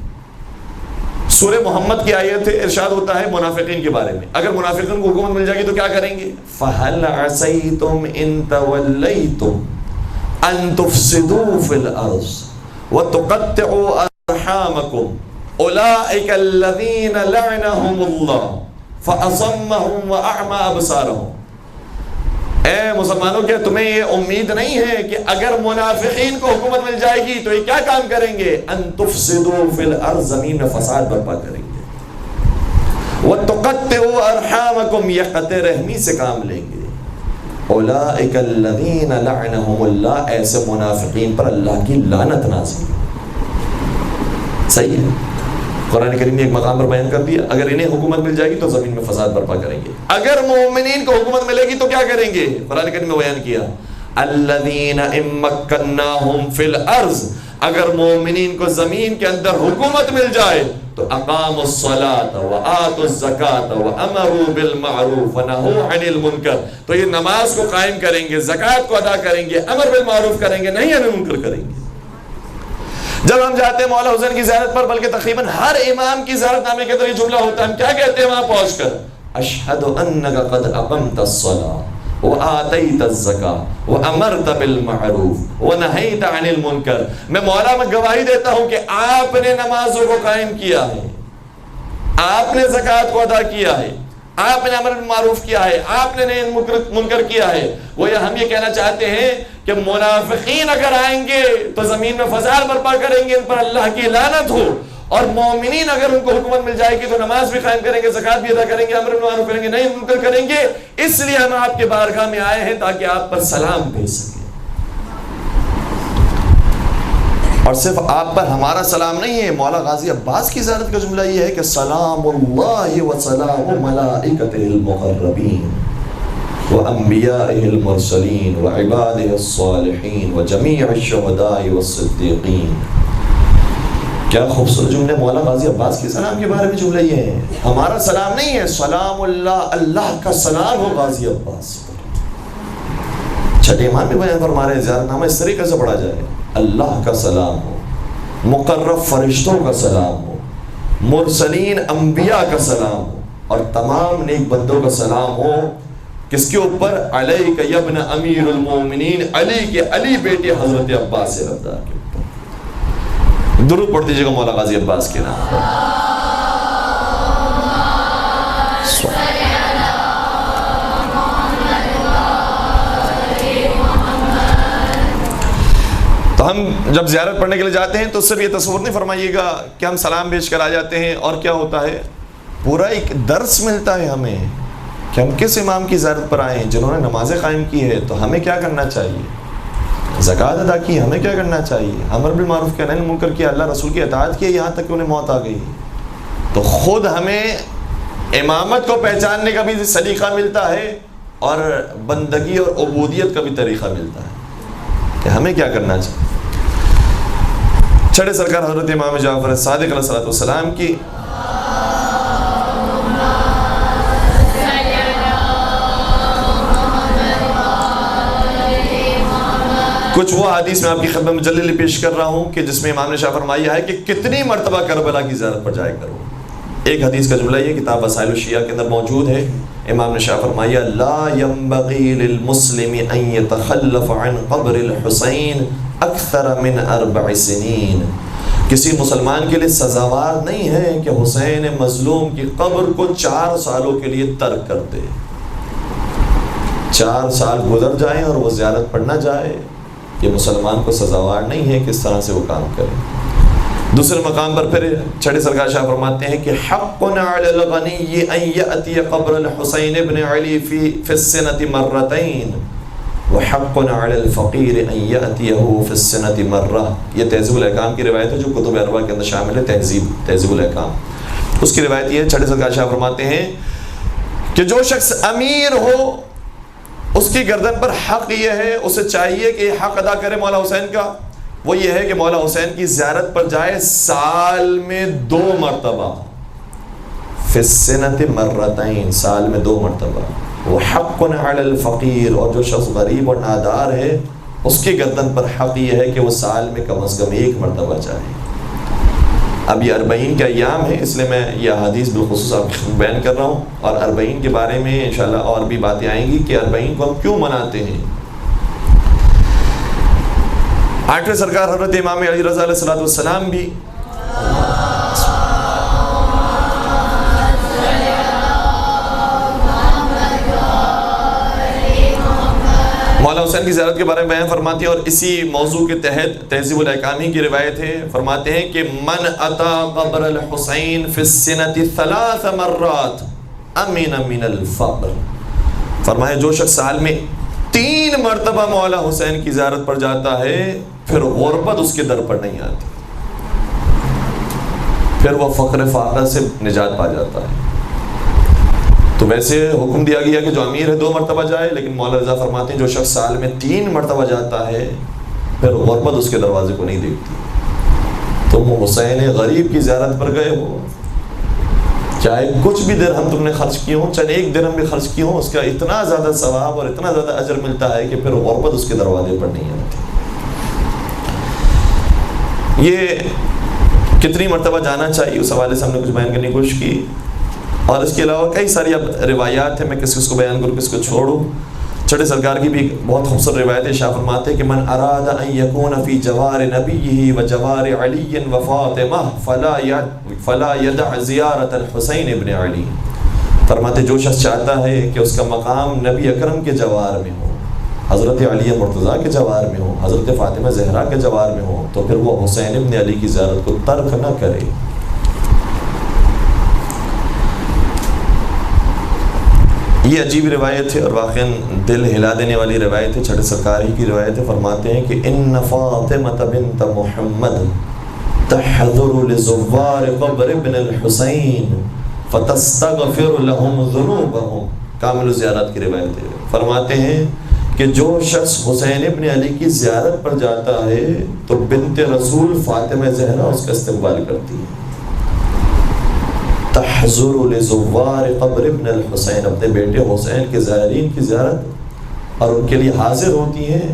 سورہ محمد کی آیت ہے، ارشاد ہوتا ہے منافقین کے بارے میں، اگر منافقین کو حکومت مل جائے گی تو کیا کریں گے۔ فَهَلْ عَسَيْتُمْ إِن تَوَلَّيْتُمْ أَن تُفْسِدُوا فِي الْأَرْضِ وَتُقَطِّعُوا أَرْحَامَكُمْ اولئک الذین لعنهم اللہ فاصمهم واعمی ابصارهم۔ اے مسلمانوں، کیا تمہیں یہ امید نہیں ہے کہ اگر منافقین کو حکومت مل جائے گی تو یہ کیا کام کریں گے؟ ان تفسدوا فی الارض، زمین میں فساد برپا کریں گے، وتقطعوا ارحامکم، یہ قطع رحمی سے کام لیں گے۔ اولئک الذین لعنهم اللہ، ایسے منافقین پر اللہ کی لعنت نازل۔ صحیح ہے، قرآن کریم نے ایک مقام پر بیان کر دیا، اگر انہیں حکومت مل جائے گی تو زمین میں فساد برپا کریں گے، اگر مومنین کو حکومت ملے گی تو کیا کریں گے؟ قرآن کریم میں بیان کیا الذین ان مکناہم فی الارض، اگر مومنین کو زمین کے اندر حکومت مل جائے تو اقاموا الصلاۃ وآتوا الزکاۃ وامروا بالمعروف ونہوا عن المنکر، تو یہ نماز کو قائم کریں گے، زکوٰۃ کو ادا کریں گے، امر بالمعروف کریں گے، نہیں عن المنکر کریں گے۔ جب ہم جاتے ہیں مولا حسین کی زیارت پر، بلکہ تقریباً ہر امام کی زیارت نامے کے اندر یہ جملہ ہوتا ہے، ہم کیا کہتے ہیں وہاں پہنچ کر؟ اشہد انک قد اقمت الصلاۃ وآتیت الزکاۃ وامرت بالمعروف ونہیت عن المنکر، میں مولا میں گواہی دیتا ہوں کہ آپ نے نمازوں کو قائم کیا ہے، آپ نے زکوٰۃ کو ادا کیا ہے، آپ نے امر بالمعروف کیا ہے، آپ نے منکر کیا ہے۔ وہ ہم یہ کہنا چاہتے ہیں کہ منافقین اگر آئیں گے تو زمین میں فساد برپا کریں گے، ان پر اللہ کی لعنت ہو، اور مومنین اگر ان کو حکومت مل جائے گی تو نماز بھی قائم کریں گے، زکوٰۃ بھی ادا کریں گے، امر بالمعروف کریں گے، نہیں منکر کریں گے۔ اس لیے ہم آپ کے بارگاہ میں آئے ہیں تاکہ آپ پر سلام بھیج سکیں، اور صرف آپ پر ہمارا سلام نہیں ہے، مولا غازی عباس کی زیارت کا جملہ یہ ہے کہ سلام اللہ و سلام ملائکتہ المقربین وانبیائہ المرسلین وعبادہ الصالحین وجمیع الشہداء والصدیقین۔ کیا خوبصورت جملے مولا غازی عباس کے سلام کے بارے میں جملہ یہ ہے، ہمارا سلام نہیں ہے، سلام اللہ، اللہ کا سلام ہو غازی عباس پر۔ چھٹے امام میں بیان فرما رہے ہیں زیارت نامہ اس طریقے سے پڑھا جائے، اللہ کا سلام ہو، مقرب فرشتوں کا سلام ہو، مرسلین انبیاء کا سلام ہو، اور تمام نیک بندوں کا سلام ہو۔ کس کے اوپر؟ علیک یا ابن امیر المومنین، علی کے علی بیٹے حضرت عباس رضا کے اوپر۔ درود پڑھ دیجیے گا مولا غازی عباس کے نام پر۔ تو ہم جب زیارت پڑھنے کے لیے جاتے ہیں تو صرف یہ تصور نہیں فرمائیے گا کہ ہم سلام بھیج کر آ جاتے ہیں اور کیا ہوتا ہے، پورا ایک درس ملتا ہے ہمیں کہ ہم کس امام کی زیارت پر آئے ہیں، جنہوں نے نمازیں قائم کی ہے تو ہمیں کیا کرنا چاہیے، زکوٰۃ ادا کی ہمیں کیا کرنا چاہیے، امر بالمعروف کیا، نہی عن المنکر کیا، اللہ رسول کی اطاعت کی، یہاں تک کہ انہیں موت آ گئی۔ تو خود ہمیں امامت کو پہچاننے کا بھی سلیقہ ملتا ہے اور بندگی اور عبودیت کا بھی طریقہ ملتا ہے کہ ہمیں کیا کرنا چاہیے۔ چھڑے سرکار حضرت امام جعفر صادق علیہ السلام کی کچھ وہ حدیث میں آپ کی خدمت میں جلدی پیش کر رہا ہوں کہ جس میں امام نے شاہ فرمایا ہے کہ کتنی مرتبہ کربلا کی زیارت پر جائے کرو۔ ایک حدیث کا جملہ یہ کتاب وسائل الشیعہ کے اندر موجود ہے، امام نے شاہ فرمایا لا ينبغي للمسلم ان يتخلف عن قبر الحسین اکثر من 4 سنین، کسی مسلمان کے لیے سزاوار نہیں ہے کہ حسین مظلوم کی قبر کو 4 سالوں کے لیے ترک کر دے، 4 سال گزر جائیں اور وہ زیارت پر نہ جائے، یہ مسلمان کو سزاوار نہیں ہے کس طرح سے وہ کام کرے۔ دوسرے مقام پر پھر چھڑے سرکار شاہ فرماتے ہیں کہ حق علی الغنی ان یأتی قبر الحسین ابن علی فی السنة مرتين وحق علی الفقیر ان یأتیہ فی السنة مرہ۔ یہ تہذیب الاحکام کی روایت ہے جو کتب 4 کے اندر شامل ہے، تہذیب الاحکام، اس کی روایت یہ ہے، چھڑے سرکار شاہ فرماتے ہیں کہ جو شخص امیر ہو اس کی گردن پر حق یہ ہے، اسے چاہیے کہ حق ادا کرے مولا حسین کا، وہ یہ ہے کہ مولا حسین کی زیارت پر جائے سال میں 2 مرتبہ، فی السنة مرتين، سال میں 2 مرتبہ، وحق علی الفقیر، اور جو شخص غریب اور نادار ہے اس کی گردن پر حق یہ ہے کہ وہ سال میں کم از کم 1 مرتبہ جائے۔ اب یہ 40 کے ایام ہے، اس لیے میں یہ حدیث بالخصوص آپ کو بیان کر رہا ہوں، اور 40 کے بارے میں انشاءاللہ اور بھی باتیں آئیں گی کہ 40 کو ہم کیوں مناتے ہیں۔ 8ویں سرکار حضرت امام علی رضا علیہ السلام بھی مولا حسین کی زیارت کے بارے میں بیان فرماتی ہیں، اور اسی موضوع کے تحت تہذیب الاحکامی کی روایت ہے، فرماتے ہیں کہ من اتا قبر الحسین فی السنة 3 مرات امن من الفقر، فرمایا جو شخص سال میں 3 مرتبہ مولا حسین کی زیارت پر جاتا ہے پھر غربت اس کے در پر نہیں آتی، پھر وہ فقر فاقہ سے نجات پا جاتا ہے۔ تو ویسے حکم دیا گیا کہ جو امیر ہے 2 مرتبہ جائے، لیکن مولا رضا فرماتے ہیں جو شخص سال میں 3 مرتبہ جاتا ہے پھر غربت اس کے دروازے کو نہیں دیکھتی۔ تم حسین غریب کی زیارت پر گئے ہو، چاہے کچھ بھی درہم تم نے خرچ کیے ہوں، چاہے 1 درہم بھی خرچ کیے ہوں، اس کا اتنا زیادہ ثواب اور اتنا زیادہ اجر ملتا ہے کہ پھر غربت اس کے دروازے پر نہیں آتی۔ یہ کتنی مرتبہ جانا چاہیے اس حوالے سے ہم نے کچھ بیان کرنے کی کوشش کی، اور اس کے علاوہ کئی ساری اب روایات ہیں، میں کس کو بیان کروں کس کو چھوڑوں۔ چھٹے سرکار کی بھی بہت خوبصورت روایت ہے، شاہ فرماتے ہیں کہ من اراد ان یکون فی جوار نبیہ و جوار علی و فاطمہ فلا یدع زیارت الحسین ابن علی۔ فرماتے جو شخص چاہتا ہے کہ اس کا مقام نبی اکرم کے جوار میں ہو، حضرت علی مرتضیٰ کے جوار میں ہو، حضرت فاطمہ زہرا کے جوار میں ہو، تو پھر وہ حسین ابن علی کی زیارت کو ترک نہ کرے۔ یہ عجیب روایت ہے اور واقعاً دل ہلا دینے والی روایت ہے، چھٹے سرکار ہی کی روایت ہے۔ فرماتے ہیں کہ ان فاطمہ بنت محمد تحضر لزوار قبر ابن الحسین فتستغفر لهم ذنوبهم، کامل زیارت کی روایت ہے۔ فرماتے ہیں کہ جو شخص حسین ابن علی کی زیارت پر جاتا ہے تو بنت رسول فاطمہ زہرا اس کا استقبال کرتی ہے۔ تحضر لزوار قبر ابن الحسین، اپنے بیٹے حسین کے زائرین کی زیارت، اور ان کے لیے حاضر ہوتی ہیں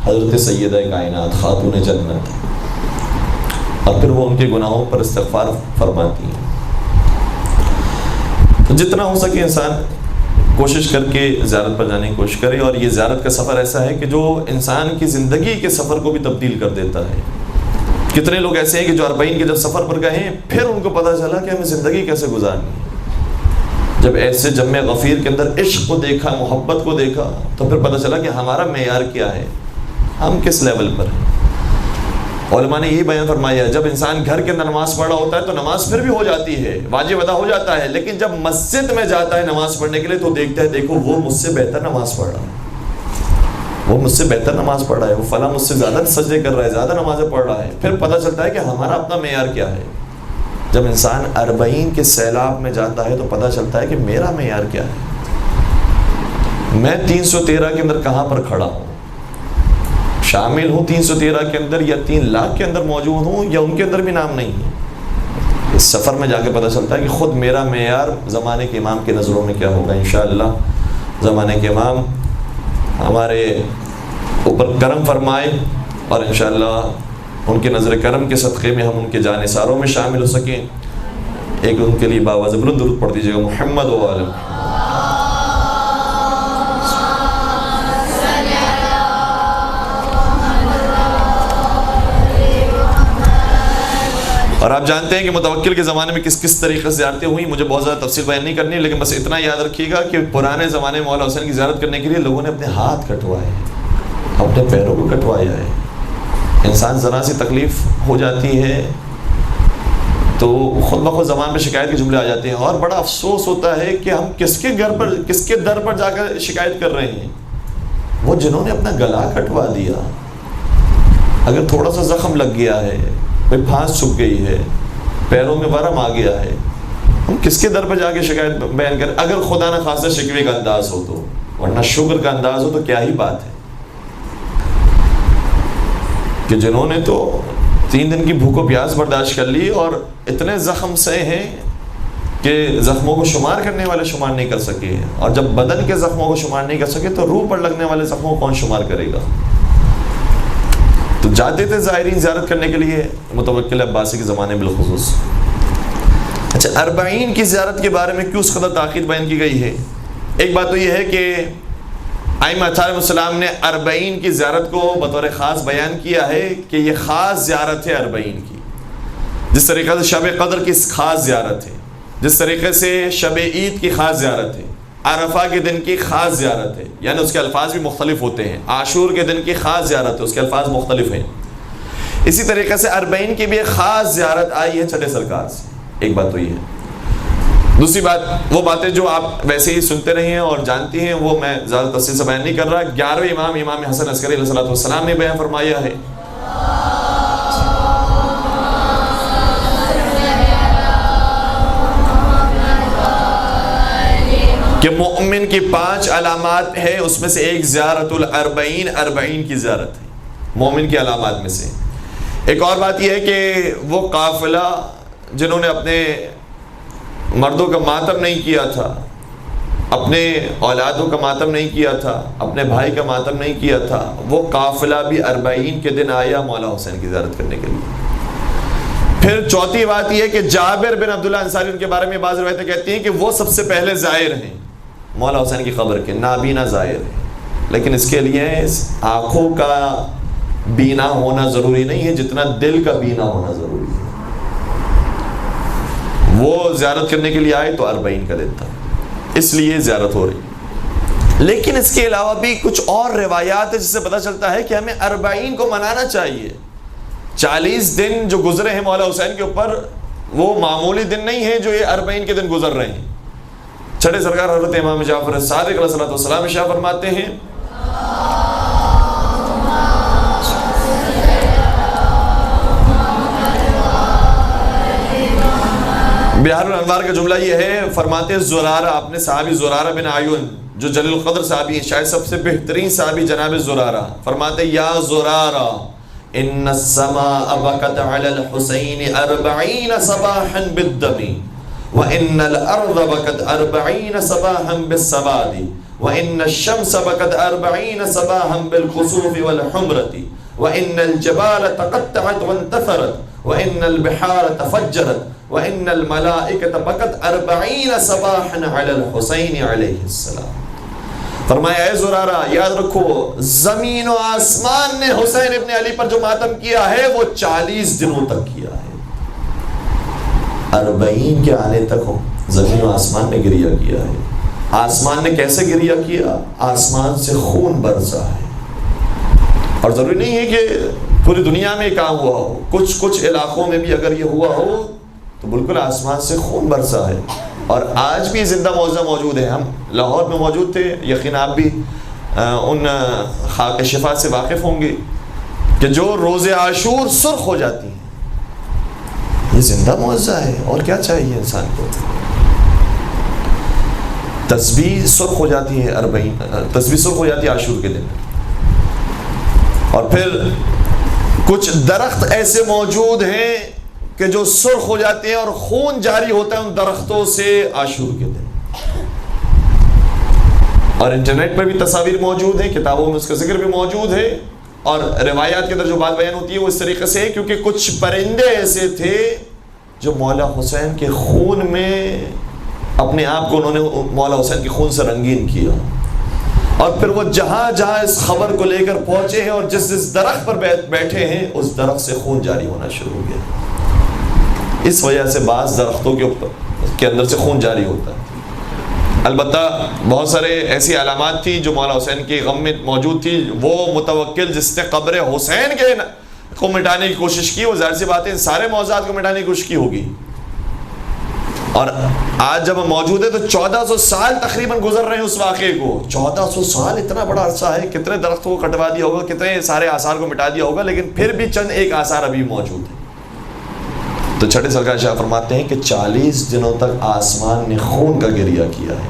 حضرت سیدہ کائنات خاتون جنت، اور پھر وہ ان کے گناہوں پر استغفار فرماتی ہیں۔ تو جتنا ہو سکے انسان کوشش کر کے زیارت پر جانے کی کوشش کرے، اور یہ زیارت کا سفر ایسا ہے کہ جو انسان کی زندگی کے سفر کو بھی تبدیل کر دیتا ہے۔ کتنے لوگ ایسے ہیں کہ جو 40 کے جب سفر پر گئے ہیں پھر ان کو پتہ چلا کہ ہمیں زندگی کیسے گزارنی ہے۔ جب ایسے جمع غفیر کے اندر عشق کو دیکھا، محبت کو دیکھا، تو پھر پتہ چلا کہ ہمارا معیار کیا ہے، ہم کس لیول پر ہیں۔ علماء نے یہی بیان فرمایا ہے جب انسان گھر کے اندر نماز پڑھا ہوتا ہے تو نماز پھر بھی ہو جاتی ہے، واجب ادا ہو جاتا ہے، لیکن جب مسجد میں جاتا ہے نماز پڑھنے کے لیے تو دیکھتا ہے دیکھو وہ مجھ سے بہتر نماز پڑھ رہا ہے، وہ مجھ سے بہتر نماز پڑھ رہا ہے، وہ فلاں مجھ سے زیادہ سجدے کر رہا ہے، زیادہ نمازیں پڑھ رہا ہے۔ پھر پتہ چلتا ہے کہ ہمارا اپنا معیار کیا ہے۔ جب انسان 40 کے سیلاب میں جاتا ہے تو پتہ چلتا ہے کہ میرا معیار کیا ہے، میں 313 کے اندر کہاں پر کھڑا ہوں، شامل ہوں 313 کے اندر یا 3 لاکھ کے اندر موجود ہوں یا ان کے اندر بھی نام نہیں ہے۔ اس سفر میں جا کے پتہ چلتا ہے کہ خود میرا معیار زمانے کے امام کی نظروں میں کیا ہوگا۔ انشاءاللہ زمانے کے امام ہمارے اوپر کرم فرمائے، اور انشاءاللہ ان کے نظر کرم کے صدقے میں ہم ان کے جانثاروں میں شامل ہو سکیں۔ ایک ان کے لیے باواز بلند درود پڑھ دیجیے گا، محمد و آل محمد۔ اور آپ جانتے ہیں کہ متوکل کے زمانے میں کس طریقے سے زیارتیں ہوئیں، مجھے بہت زیادہ تفصیل بیان نہیں کرنی، لیکن بس اتنا یاد رکھیے گا کہ پرانے زمانے میں مولا حسین کی زیارت کرنے کے لیے لوگوں نے اپنے ہاتھ کٹوائے، اپنے پیروں کو کٹوایا ہے۔ انسان ذرا سی تکلیف ہو جاتی ہے تو خود بخود زبان پہ شکایت کے جملے آ جاتے ہیں، اور بڑا افسوس ہوتا ہے کہ ہم کس کے در پر جا کر شکایت کر رہے ہیں۔ وہ جنہوں نے اپنا گلا کٹوا دیا، اگر تھوڑا سا زخم لگ گیا ہے، کوئی پھانس چھپ گئی ہے، پیروں میں ورم آ گیا ہے، ہم کس کے در پر جا کے شکایت بیان کریں؟ اگر خدا نہ خواستہ شکوے کا انداز ہو تو، ورنہ شکر کا انداز ہو تو کیا ہی بات ہے کہ جنہوں نے تو 3 دن کی بھوک و پیاس برداشت کر لی اور اتنے زخم سہے ہیں کہ زخموں کو شمار کرنے والے شمار نہیں کر سکے، اور جب بدن کے زخموں کو شمار نہیں کر سکے تو روح پر لگنے والے زخموں کو کون شمار کرے گا؟ تو جاتے تھے زائرین زیارت کرنے کے لیے متوکل عباسی کے زمانے میں بالخصوص۔ اچھا، 40 کی زیارت کے بارے میں کیوں اس قدر تاکید بیان کی گئی ہے؟ ایک بات تو یہ ہے کہ ائمہ علیہ السلام نے 40 کی زیارت کو بطور خاص بیان کیا ہے کہ یہ خاص زیارت ہے 40 کی، جس طریقے سے شب قدر کی خاص زیارت ہے، جس طریقے سے شب عید کی خاص زیارت ہے، عرفہ کے دن کی خاص زیارت ہے، یعنی اس کے الفاظ بھی مختلف ہوتے ہیں، عاشور کے دن کی خاص زیارت ہے، اس کے الفاظ مختلف ہیں۔ اسی طریقے سے 40 کی بھی ایک خاص زیارت آئی ہے چھٹے سرکار سے۔ ایک بات تو یہ ہے۔ دوسری بات، وہ باتیں جو آپ ویسے ہی سنتے رہے ہیں اور جانتی ہیں وہ میں زیادہ تفصیل سے بیان نہیں کر رہا۔ 11ویں امام حسن عسکری علیہ السلام نے بیان فرمایا ہے کہ مومن کی 5 علامات ہے، اس میں سے ایک زیارت الاربعین، 40 کی زیارت ہے مومن کی علامات میں سے۔ ایک اور بات یہ ہے کہ وہ قافلہ جنہوں نے اپنے مردوں کا ماتم نہیں کیا تھا، اپنے اولادوں کا ماتم نہیں کیا تھا، اپنے بھائی کا ماتم نہیں کیا تھا، وہ قافلہ بھی 40 کے دن آیا مولا حسین کی زیارت کرنے کے لیے۔ پھر چوتھی بات یہ ہے کہ جابر بن عبداللہ انصاری ان کے بارے میں بعض روایتیں کہتی ہیں کہ وہ سب سے پہلے زائر ہیں مولا حسین کی قبر کے، نابینا زائر ہیں، لیکن اس کے لیے آنکھوں کا بینا ہونا ضروری نہیں ہے جتنا دل کا بینا ہونا ضروری ہے۔ وہ زیارت کرنے کے لیے آئے تو 40 کا دن تھا، اس لیے زیارت ہو رہی۔ لیکن اس کے علاوہ بھی کچھ اور روایات ہیں جس سے پتہ چلتا ہے کہ ہمیں 40 کو منانا چاہیے۔ 40 دن جو گزرے ہیں مولا حسین کے اوپر وہ معمولی دن نہیں ہیں جو یہ 40 کے دن گزر رہے ہیں۔ چھٹے سرکار حضرت امام جعفر صادق علیہ الصلوۃ والسلام ارشاد فرماتے ہیں بہار الانوار کا جملہ یہ ہے، فرماتے ہیں زرارہ، اپنے صحابی زرارہ بن عیون جو جلیل القدر صحابی ہیں، شاید سب سے بہترین صحابی جناب زرارہ، فرماتے ہیں یا زرارہ ان السماء بکت علی الحسین 40 صباحا بالدم وان الارض بکت 40 صباحا بالسواد وان الشمس بکت 40 صباحا بالخسوف والحمرة وان الجبال تقطعت وانتثرت وان البحار تفجرت وَإِنَّ الْمَلَائِكَةَ بَكَتْ 40 صَبَاحًا عَلَى الْحُسَيْنِ علیہ السلام۔ فرمایا اے زرارہ یاد رکھو زمین و آسمان نے حسین ابن علی پر جو ماتم کیا ہے وہ 40 دنوں تک کیا ہے۔ 40 کے آنے تک زمین و آسمان نے گریہ کیا ہے۔ آسمان نے کیسے گریہ کیا؟ آسمان سے خون برسا ہے، اور ضروری نہیں ہے کہ پوری دنیا میں کام ہوا ہو، کچھ علاقوں میں بھی اگر یہ ہوا ہو تو بالکل آسمان سے خون برسا ہے۔ اور آج بھی زندہ معجزہ موجود ہے۔ ہم لاہور میں موجود تھے، یقین آپ بھی ان خاک شفا سے واقف ہوں گے کہ جو روز عاشور سرخ ہو جاتی ہیں، یہ زندہ معجزہ ہے۔ اور کیا چاہیے انسان کو؟ تسبیح سرخ ہو جاتی ہے، 40 تسبیح سرخ ہو جاتی ہے عاشور کے دن۔ اور پھر کچھ درخت ایسے موجود ہیں کہ جو سرخ ہو جاتے ہیں اور خون جاری ہوتا ہے ان درختوں سے عاشور کے دن۔ اور انٹرنیٹ پر بھی تصاویر موجود ہیں، کتابوں میں اس کا ذکر بھی موجود ہے، اور روایات کے اندر جو بات بیان ہوتی ہے وہ اس طریقے سے ہے کیونکہ کچھ پرندے ایسے تھے جو مولا حسین کے خون میں اپنے آپ کو انہوں نے مولا حسین کے خون سے رنگین کیا، اور پھر وہ جہاں جہاں اس خبر کو لے کر پہنچے ہیں اور جس درخت پر بیٹھے ہیں اس درخت سے خون جاری ہونا شروع ہو گیا۔ اس وجہ سے بعض درختوں کے اندر سے خون جاری ہوتا ہے۔ البتہ بہت سارے ایسی علامات تھی جو مولا حسین کے غم میں موجود تھی۔ وہ متوکل جس نے قبر حسین کے کو مٹانے کی کوشش کی، وہ ظاہر سی بات ہے ان سارے معجزات کو مٹانے کی کوشش کی ہوگی۔ اور آج جب ہم موجود ہیں تو 1400 سال تقریباً گزر رہے ہیں اس واقعے کو۔ 1400 سال اتنا بڑا عرصہ ہے، کتنے درختوں کو کٹوا دیا ہوگا، کتنے سارے آثار کو مٹا دیا ہوگا، لیکن پھر بھی چند ایک آثار ابھی موجود ہیں۔ تو چھٹے سرکار شاہ فرماتے ہیں کہ 40 دنوں تک آسمان نے خون کا گریہ کیا ہے،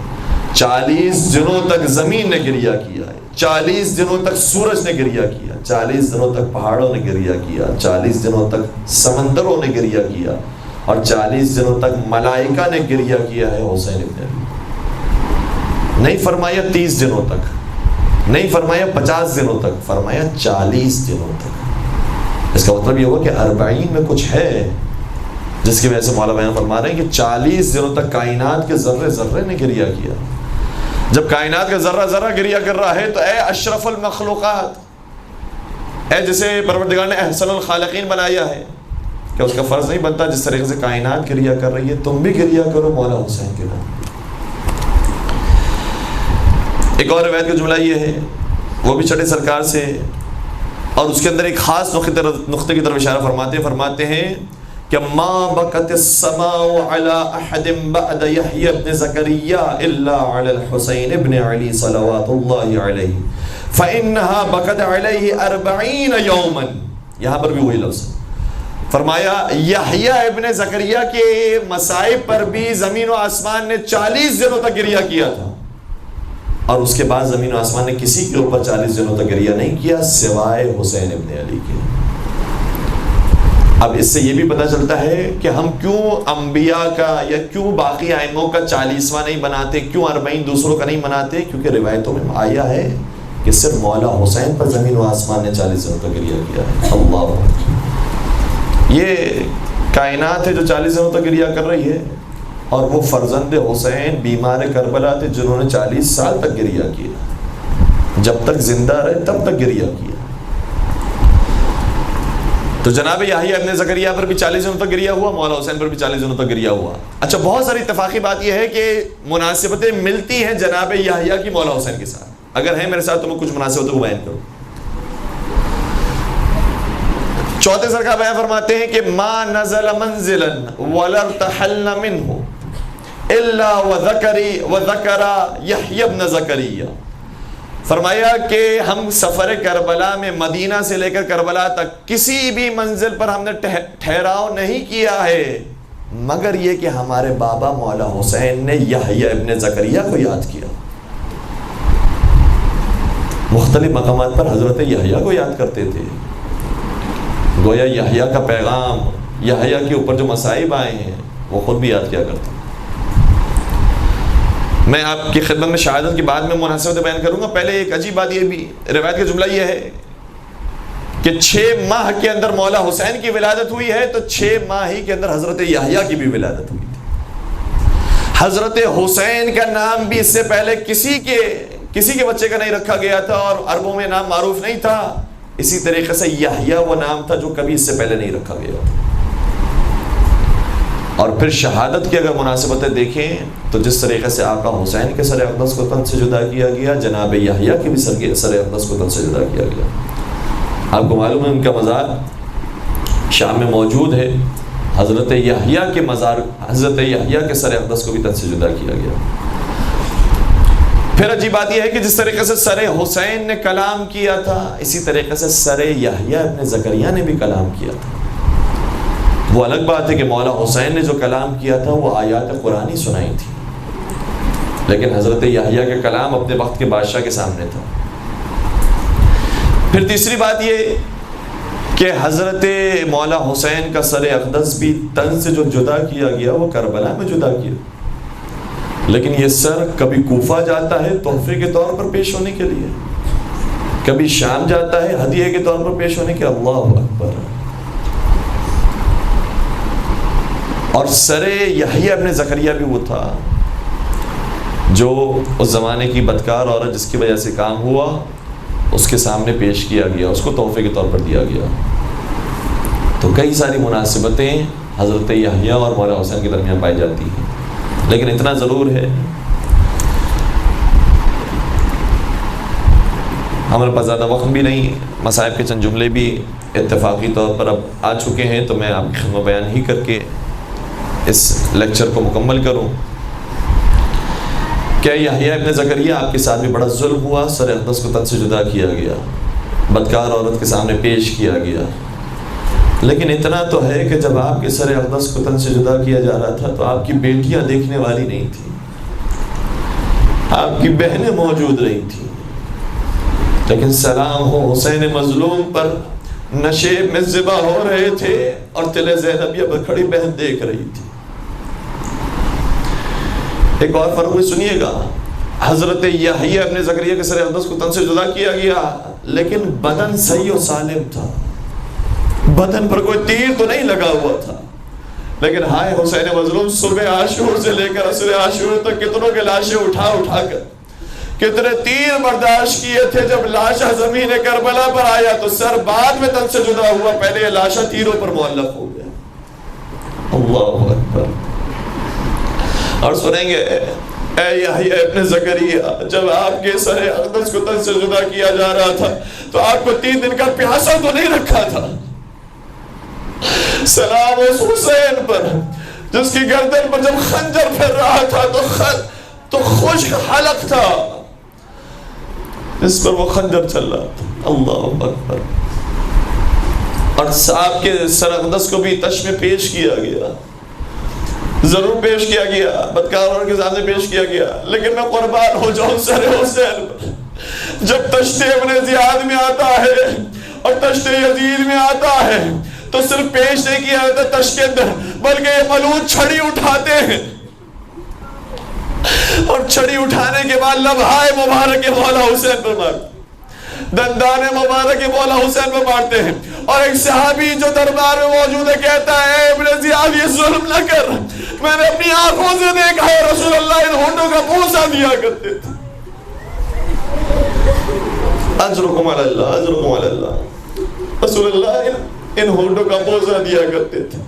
40 دنوں تک زمین نے گریہ کیا ہے، 40 دنوں تک سورج نے گریہ کیا، 40 دنوں تک پہاڑوں نے گریہ کیا، 40 دنوں تک سمندروں نے گریہ کیا، اور 40 دنوں تک ملائکہ نے گریہ کیا ہے حسین ابن علی۔ نہیں فرمایا 30 دنوں تک، نہیں فرمایا 50 دنوں تک، فرمایا 40 دنوں تک۔ اس کا مطلب یہ ہوا کہ 40 میں کچھ ہے جس کی وجہ سے مولا بیان فرما رہے ہیں کہ 40 دنوں تک کائنات کے ذرے ذرے نے گریہ کیا۔ جب کائنات کا ذرہ ذرہ گریہ کر رہا ہے تو اے اشرف المخلوقات، اے جسے پروردگار نے احسن الخالقین بنایا ہے، کہ اس کا فرض نہیں بنتا جس طریقے سے کائنات گریہ کر رہی ہے تم بھی گریہ کرو مولا حسین کے نام۔ ایک اور روایت کا جملہ یہ ہے، وہ بھی چھٹے سرکار سے، اور اس کے اندر ایک خاص نقطے کی طرف اشارہ فرماتے ہیں کہ ما بکت السماء علی احد بعد یحیی بن زکریا الا علی الحسین ابن علی صلوات اللہ علیہ فانہا بکت علیہ 40 یوما۔ یہاں پر بھی وہی لفظ، فرمایا یحییٰ ابن زکریا کے مصائب پر بھی زمین و آسمان نے 40 دنوں تک گریہ کیا تھا، اور اس کے بعد زمین و آسمان نے کسی کے اوپر 40 دنوں تک گریہ نہیں کیا سوائے حسین ابن علی کے۔ اب اس سے یہ بھی پتہ چلتا ہے کہ ہم کیوں انبیاء کا یا کیوں باقی ائموں کا 40واں نہیں بناتے، کیوں 40 دوسروں کا نہیں بناتے، کیونکہ روایتوں میں آیا ہے کہ صرف مولا حسین پر زمین و آسمان نے 40 دنوں تک گریہ کیا ہے۔ اللہ، یہ کائنات ہے جو 40 دنوں تک گریہ کر رہی ہے، اور وہ فرزند حسین بیمار کربلا تھے جنہوں نے 40 سال تک گریہ کیا، جب تک زندہ رہے تب تک گریہ کیا۔ تو جناب یحییٰ ابن زکریا پر بھی 40 دنوں تک گریہ ہوا، مولا حسین پر بھی 40 دنوں تک گریہ ہوا۔ اچھا، بہت ساری اتفاقی بات یہ ہے کہ مناسبتیں ملتی ہیں جناب یحییٰ کی مولا حسین کے ساتھ۔ اگر ہیں میرے ساتھ تو میں کچھ مناسبتوں کو بیان کروں۔ چوتھے سرکار بیان فرماتے ہیں کہ ما نزل منزلا ولا ارتحلن منه الا وذكر يحيى ابن زكريا۔ فرمایا کہ ہم سفر کربلا میں مدینہ سے لے کر کربلا تک کسی بھی منزل پر ہم نے ٹھہراؤ نہیں کیا ہے مگر یہ کہ ہمارے بابا مولا حسین نے یحییٰ ابن زکریا کو یاد کیا۔ مختلف مقامات پر حضرت یحییٰ کو یاد کرتے تھے، گویا یحییٰ کا پیغام، یحییٰ کے اوپر جو مصائب آئے ہیں وہ خود بھی یاد کیا کرتے۔ میں آپ کی خدمت میں شہادت کے بعد میں مناسبت بیان کروں گا۔ پہلے ایک عجیب بات یہ بھی، روایت کا جملہ یہ ہے کہ 6 ماہ کے اندر مولا حسین کی ولادت ہوئی ہے، تو 6 ماہ ہی کے اندر حضرت یحییٰ کی بھی ولادت ہوئی تھی۔ حضرت حسین کا نام بھی اس سے پہلے کسی کے بچے کا نہیں رکھا گیا تھا، اور عربوں میں نام معروف نہیں تھا۔ اسی طریقے سے یحییٰ وہ نام تھا جو کبھی اس سے پہلے نہیں رکھا گیا تھا۔ اور پھر شہادت کی اگر مناسبتیں دیکھیں تو جس طریقے سے آقا حسین کے سر اقدس کو تن سے جدا کیا گیا، جناب یحییٰ کے بھی سر اقدس کو تن سے جدا کیا گیا۔ آپ کو معلوم ہے ان کا مزار شام میں موجود ہے، حضرت یحییٰ کے مزار، حضرت یحییٰ کے سر اقدس کو بھی تن سے جدا کیا گیا۔ پھر عجیب بات یہ ہے کہ جس طریقے سے سر حسین نے کلام کیا تھا، اسی طریقے سے سر یحییٰ ابن زکریا نے بھی کلام کیا تھا۔ وہ الگ بات ہے کہ مولا حسین نے جو کلام کیا تھا وہ آیات قرآنی سنائی تھی، لیکن حضرت یحییٰ کا کلام اپنے وقت کے بادشاہ کے سامنے تھا۔ پھر تیسری بات یہ کہ حضرت مولا حسین کا سر اقدس بھی تن سے جو جدا کیا گیا وہ کربلا میں جدا کیا، لیکن یہ سر کبھی کوفہ جاتا ہے تحفے کے طور پر پیش ہونے کے لیے، کبھی شام جاتا ہے ہدیے کے طور پر پیش ہونے کے۔ اللہ اکبر۔ اور سر یحییٰ ابن زکریا بھی وہ تھا جو اس زمانے کی بدکار عورت جس کی وجہ سے کام ہوا اس کے سامنے پیش کیا گیا، اس کو تحفے کے طور پر دیا گیا۔ تو کئی ساری مناسبتیں حضرت یحییٰ اور مولا حسین کے درمیان پائی جاتی ہیں، لیکن اتنا ضرور ہے ہمارے پاس زیادہ وقت بھی نہیں، مصائب کے چند جملے بھی اتفاقی طور پر اب آ چکے ہیں تو میں آپ کی خدمت بیان ہی کر کے اس لیکچر کو مکمل کروں۔ کہ یحییٰ ابن زکریا آپ کے ساتھ بھی بڑا ظلم ہوا، سر اقدس کو تن سے جدا کیا گیا، بدکار عورت کے سامنے پیش کیا گیا، لیکن اتنا تو ہے کہ جب آپ کے سر اقدس کو تن سے جدا کیا جا رہا تھا تو آپ کی بیٹیاں دیکھنے والی نہیں تھیں، آپ کی بہنیں موجود رہی تھیں، لیکن سلام ہو حسین مظلوم پر، نشیب میں ذبح ہو رہے تھے اور تل زینبیہ پر کھڑی بہن دیکھ رہی تھی۔ ایک اور فرق بھی سنیے گا، حضرت یحییٰ ابن زکریا کے سر اقدس کو تن سے جدا کیا گیا، لیکن بدن صحیح و سالم تھا، بدن پر کوئی تیر تو نہیں لگا ہوا تھا، لیکن ہائے حسین مظلوم، صبح عاشور سے لے کر عصر عاشور تک کتنوں کے لاشیں اٹھا کر کتنے تیر برداشت کیے تھے۔ جب لاشا زمین کربلا پر آیا تو سر بعد میں تن سے جدا ہوا، پہلے یہ لاشا تیروں پر معلق ہو گیا۔ اللہ اکبر۔ اور سنیں گے اے یحییٰ ابن زکریا، جب آپ کے سر اقدس کو تن سے جدا کیا جا رہا تھا تو آپ کو 3 دن کا پیاسا تو نہیں رکھا تھا۔ سلام اس حسین پر جس کی گردن پر جب خنجر پھر رہا تھا تو خشک حلق تھا جس پر وہ خنجر چل رہا تھا۔ اللہ اکبر، اور صاحب کے سر اقدس کو بھی تش میں پیش کیا گیا، ضرور پیش کیا گیا، بدکاروں کے سامنے پیش کیا گیا، لیکن میں قربان ہو جاؤں سر حسین پر۔ جب تشت ابن زیاد میں آتا ہے اور تشت یزید میں آتا ہے تو صرف پیش نہیں کیا جاتا تشت کے اندر، بلکہ یہ ملعون چھڑی اٹھاتے ہیں اور چھڑی اٹھانے کے بعد لبہائے مبارک مولا حسین پر مارتے، دندان مبارک مولا حسین پر مارتے ہیں۔ اور ایک صحابی جو دربار میں موجود ہے کہتا ہے اے ابن زیاد یہ ظلم نہ کر، میں نے اپنی آنکھوں سے دیکھا ہے رسول اللہ ان ہونٹوں کا بوسہ دیا کرتے تھے۔ اجرکم علی اللہ، اجرکم علی اللہ، رسول اللہ ان ہونٹوں کا بوسہ دیا کرتے تھے۔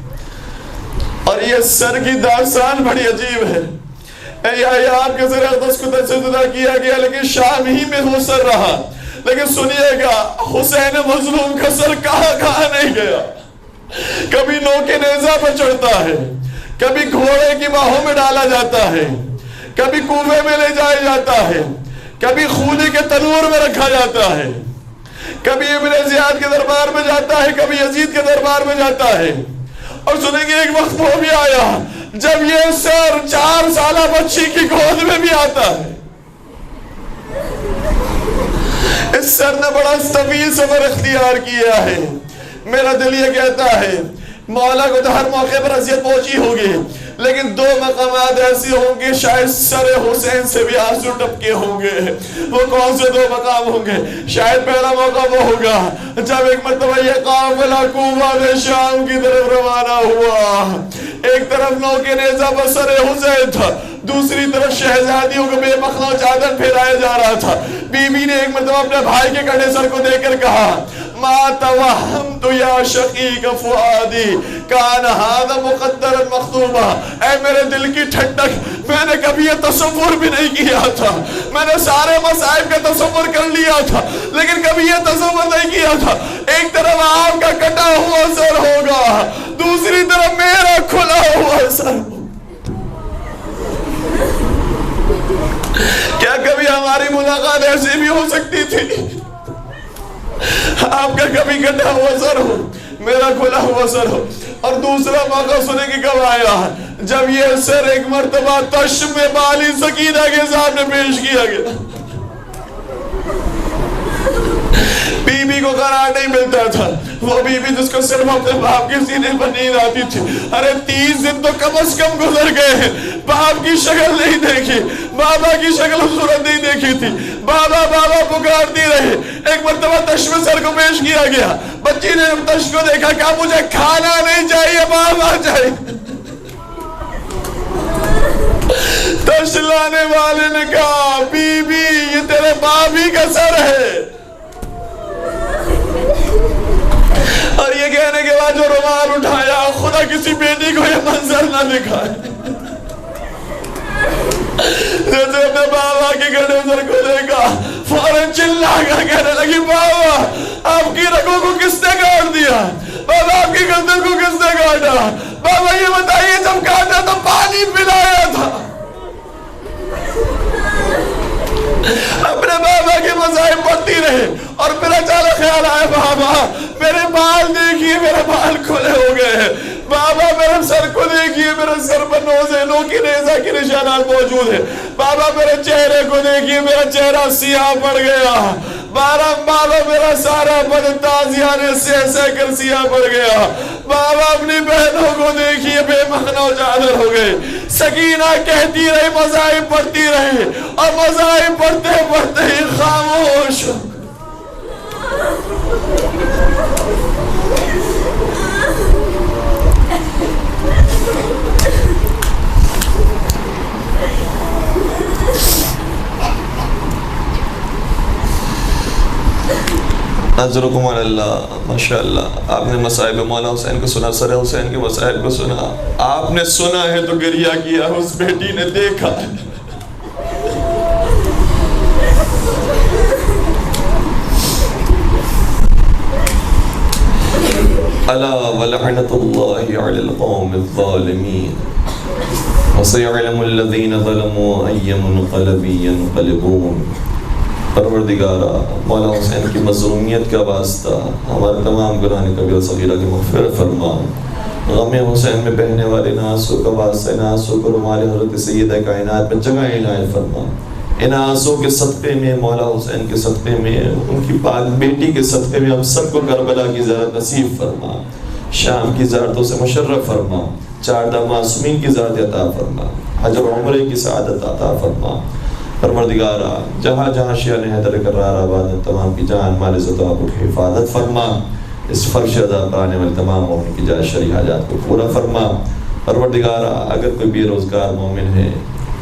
اور یہ سر کی داستان بڑی عجیب ہے۔ آپ کے سر اقدس کو تجدیدہ کیا گیا لیکن شام ہی میں وہ سر رہا، لیکن سنیے گا حسین مظلوم کا سر کہاں کہاں نہیں گیا۔ کبھی نوکے نیزہ پر چڑھتا ہے، کبھی گھوڑے کی باہوں میں ڈالا جاتا ہے، کبھی کوفے میں لے جایا جاتا ہے، کبھی خونی کے تنور میں رکھا جاتا ہے، کبھی ابن زیاد کے دربار میں جاتا ہے، کبھی یزید کے دربار میں جاتا ہے۔ اور سنیں گے ایک وقت وہ بھی آیا جب یہ سر 4 سالہ بچی کی گود میں بھی آتا ہے۔ اس سر نے بڑا طویل سفر اختیار کیا ہے۔ میرا دل یہ کہتا ہے مولا کو تو ہر موقع پر اذیت پہنچی ہوگی، لیکن 2 مقامات ایسے ہوں گے شاید سر حسین سے بھی آنسو ٹپکے ہوں گے۔ وہ کون سے 2 مقام ہوں گے؟ شاید پہلا موقع وہ ہوگا جب ایک مرتبہ یہ قافلہ کوفہ سے شام کی طرف روانہ ہوا، ایک طرف نوکے نیزہ پر سر حسین تھا، دوسری طرف شہزادیوں کو بے مخلوع چادر پھیرایا جا رہا تھا۔ بی بی نے ایک مرتبہ اپنے بھائی کے کٹے سر کو دیکھ کر کہا ما توہمت یا شقیق فؤادی کان ھذا مقدرا مخطوبا، اے میرے دل کی ٹھنڈک، میں نے کبھی یہ تصور بھی نہیں کیا تھا، میں نے سارے مصائب کا تصور کر لیا تھا لیکن کبھی یہ تصور نہیں کیا تھا ایک طرف آپ کا کٹا ہوا سر ہوگا، دوسری طرف میرا کھلا ہوا سر۔ کیا کبھی ہماری ملاقات ایسی بھی ہو سکتی تھی؟ آپ کا کبھی کٹا ہوا سر ہو، میرا کھلا ہوا سر ہو۔ اور دوسرا موقع سنے کہ کب آیا جب یہ سر ایک مرتبہ تش میں بالی سکینہ کے سامنے پیش کیا گیا۔ بی بی کو قرار نہیں ملتا تھا، وہ بی بی جس کو صرف اپنے باپ کے سینے پر نیند آتی تھی، ارے 30 دن تو کم از کم گزر گئے ہیں، باپ کی شکل نہیں دیکھی، بابا کی شکل و صورت نہیں دیکھی تھی، بابا بابا پکارتی رہی۔ ایک مرتبہ تش میں سر کو پیش کیا گیا، بچی نے تش کو دیکھا کہا مجھے کھانا نہیں چاہیے، بابا چاہیے۔ تش لانے والے نے کہا بی بی یہ تیرے بابی کا سر ہے۔ اور یہ کہنے کے بعد جو رومال اٹھایا خدا کسی بیٹی کو یہ منظر نہ دکھائے۔ جیسے اپنے بابا کے گھڑے سر کو دیکھا فوراً چلا کر کہنے لگی بابا آپ کی رگوں کو کس نے کاٹ دیا؟ بابا آپ کی گردن کو کس نے کاٹا؟ بابا یہ بتائیے جب کاٹا تو پانی پلایا تھا؟ اپنے بابا کے مذاہب پڑھتی رہے اور پھر اچانک خیال آیا بابا میرے بال دیکھیے، میرے بال کھلے ہو گئے ہیں، بابا میرے سر کو دیکھیے، میرے سر پر نوکی نیزہ کے نشانات موجود ہیں، بابا میرے چہرے کو دیکھیے، میرا چہرہ سیاہ پڑ گیا، بابا میرا سارا بدن تازیانے سے کر سیاہ پڑ گیا، بابا اپنی بہنوں کو دیکھیے بے مخنو چادر ہو گئے۔ سکینہ کہتی رہی، مذاہب پڑھتی رہی اور مذاہب پڑھتے پڑھتے ہی خاموش۔ اجرکم علی اللہ، ماشاءاللہ آپ نے مصائب مولا حسین کو سنا، سر حسین کے مصائب کو سنا، آپ نے سنا ہے تو گریہ کیا، اس بیٹی نے دیکھا ہے۔ الا ولعنت اللہ علی القوم الظالمین وسيعلم الذين ظلموا أي منقلب ينقلبون پروردگارہ مولا حسین کی مظلومیت کا واسطہ ہمارے تمام گناہ کبیرہ صغیرہ کی مغفرت فرما. غم حسین میں بہنے والے ان آنسو کا واسطہ ان آنسو کو رومال حضرت سیدہ کائنات میں جگہ عنایت فرما. ان آنسو کے صدقے میں مولا حسین کے صدقے میں ان کی پاک بیٹی کے صدقے میں ہم سب کو کربلا کی زیارت نصیب فرما. شام کی زیارتوں سے مشرف فرما. 4 معصومین کی زیارت عطا فرما. حج و عمرے کی سعادت عطا فرما. پروردگارہ جہاں جہاں شیعہ نے حیدر کرار آباد میں تمام کی جان مال عزت و آبرو کی حفاظت فرما. اس فرش عذاب پر آنے والے تمام مومن کی جائز شرعی حاجات کو پورا فرما. پروردگارہ اگر کوئی بے روزگار مومن ہے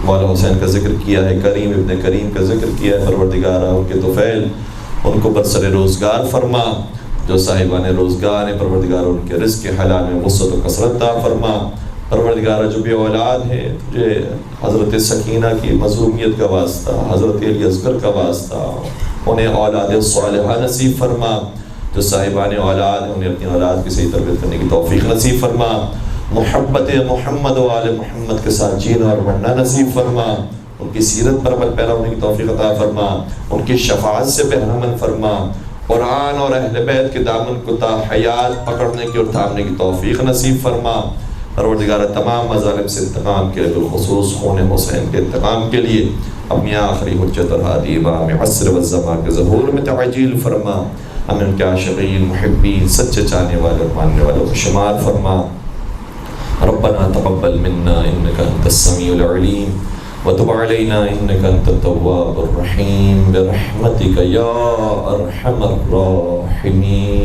مولا حسین کا ذکر کیا ہے، کریم ابن کریم کا ذکر کیا ہے، پروردگارہ ان کے طفیل ان کو برسر روزگار فرما. جو صاحبان روزگار ہیں پروردگارہ ان کے رزق حلال میں وسعت و کثرت عطا فرما. پروردگارہ جو بے اولاد ہے تجھے حضرت سکینہ کی مظلومیت کا واسطہ، حضرت علی اصغر کا واسطہ انہیں اولاد صالحہ نصیب فرما. جو صاحبان اولاد ہیں انہیں اپنی اولاد کی صحیح تربیت کرنے کی توفیق نصیب فرما. محبت محمد و آل محمد کے ساتھ جینا اور بڑھنا نصیب فرما. ان کی سیرت پر عمل پیرا ہونے کی توفیق عطا فرما. ان کی شفاعت سے بہرمند فرما. قرآن اور اہل بیت کے دامن کو تا حیات پکڑنے کی اور تھامنے کی توفیق نصیب فرما. پروردگارہ تمام مظالم سے انتقام کے لیے بالخصوص خون حسین کے انتقام کے لیے اپنی آخری حجت اور ہادی امام عصر والزمان کے ظہور میں تعجیل فرما. ہمیں ان کے عاشقین محبین سچے چاہنے والے اور ماننے والوں کو شمار فرما. ربنا تقبل منا انك انت السميع العليم وتب علينا انك انت التواب الرحيم برحمتك يا ارحم الراحمين.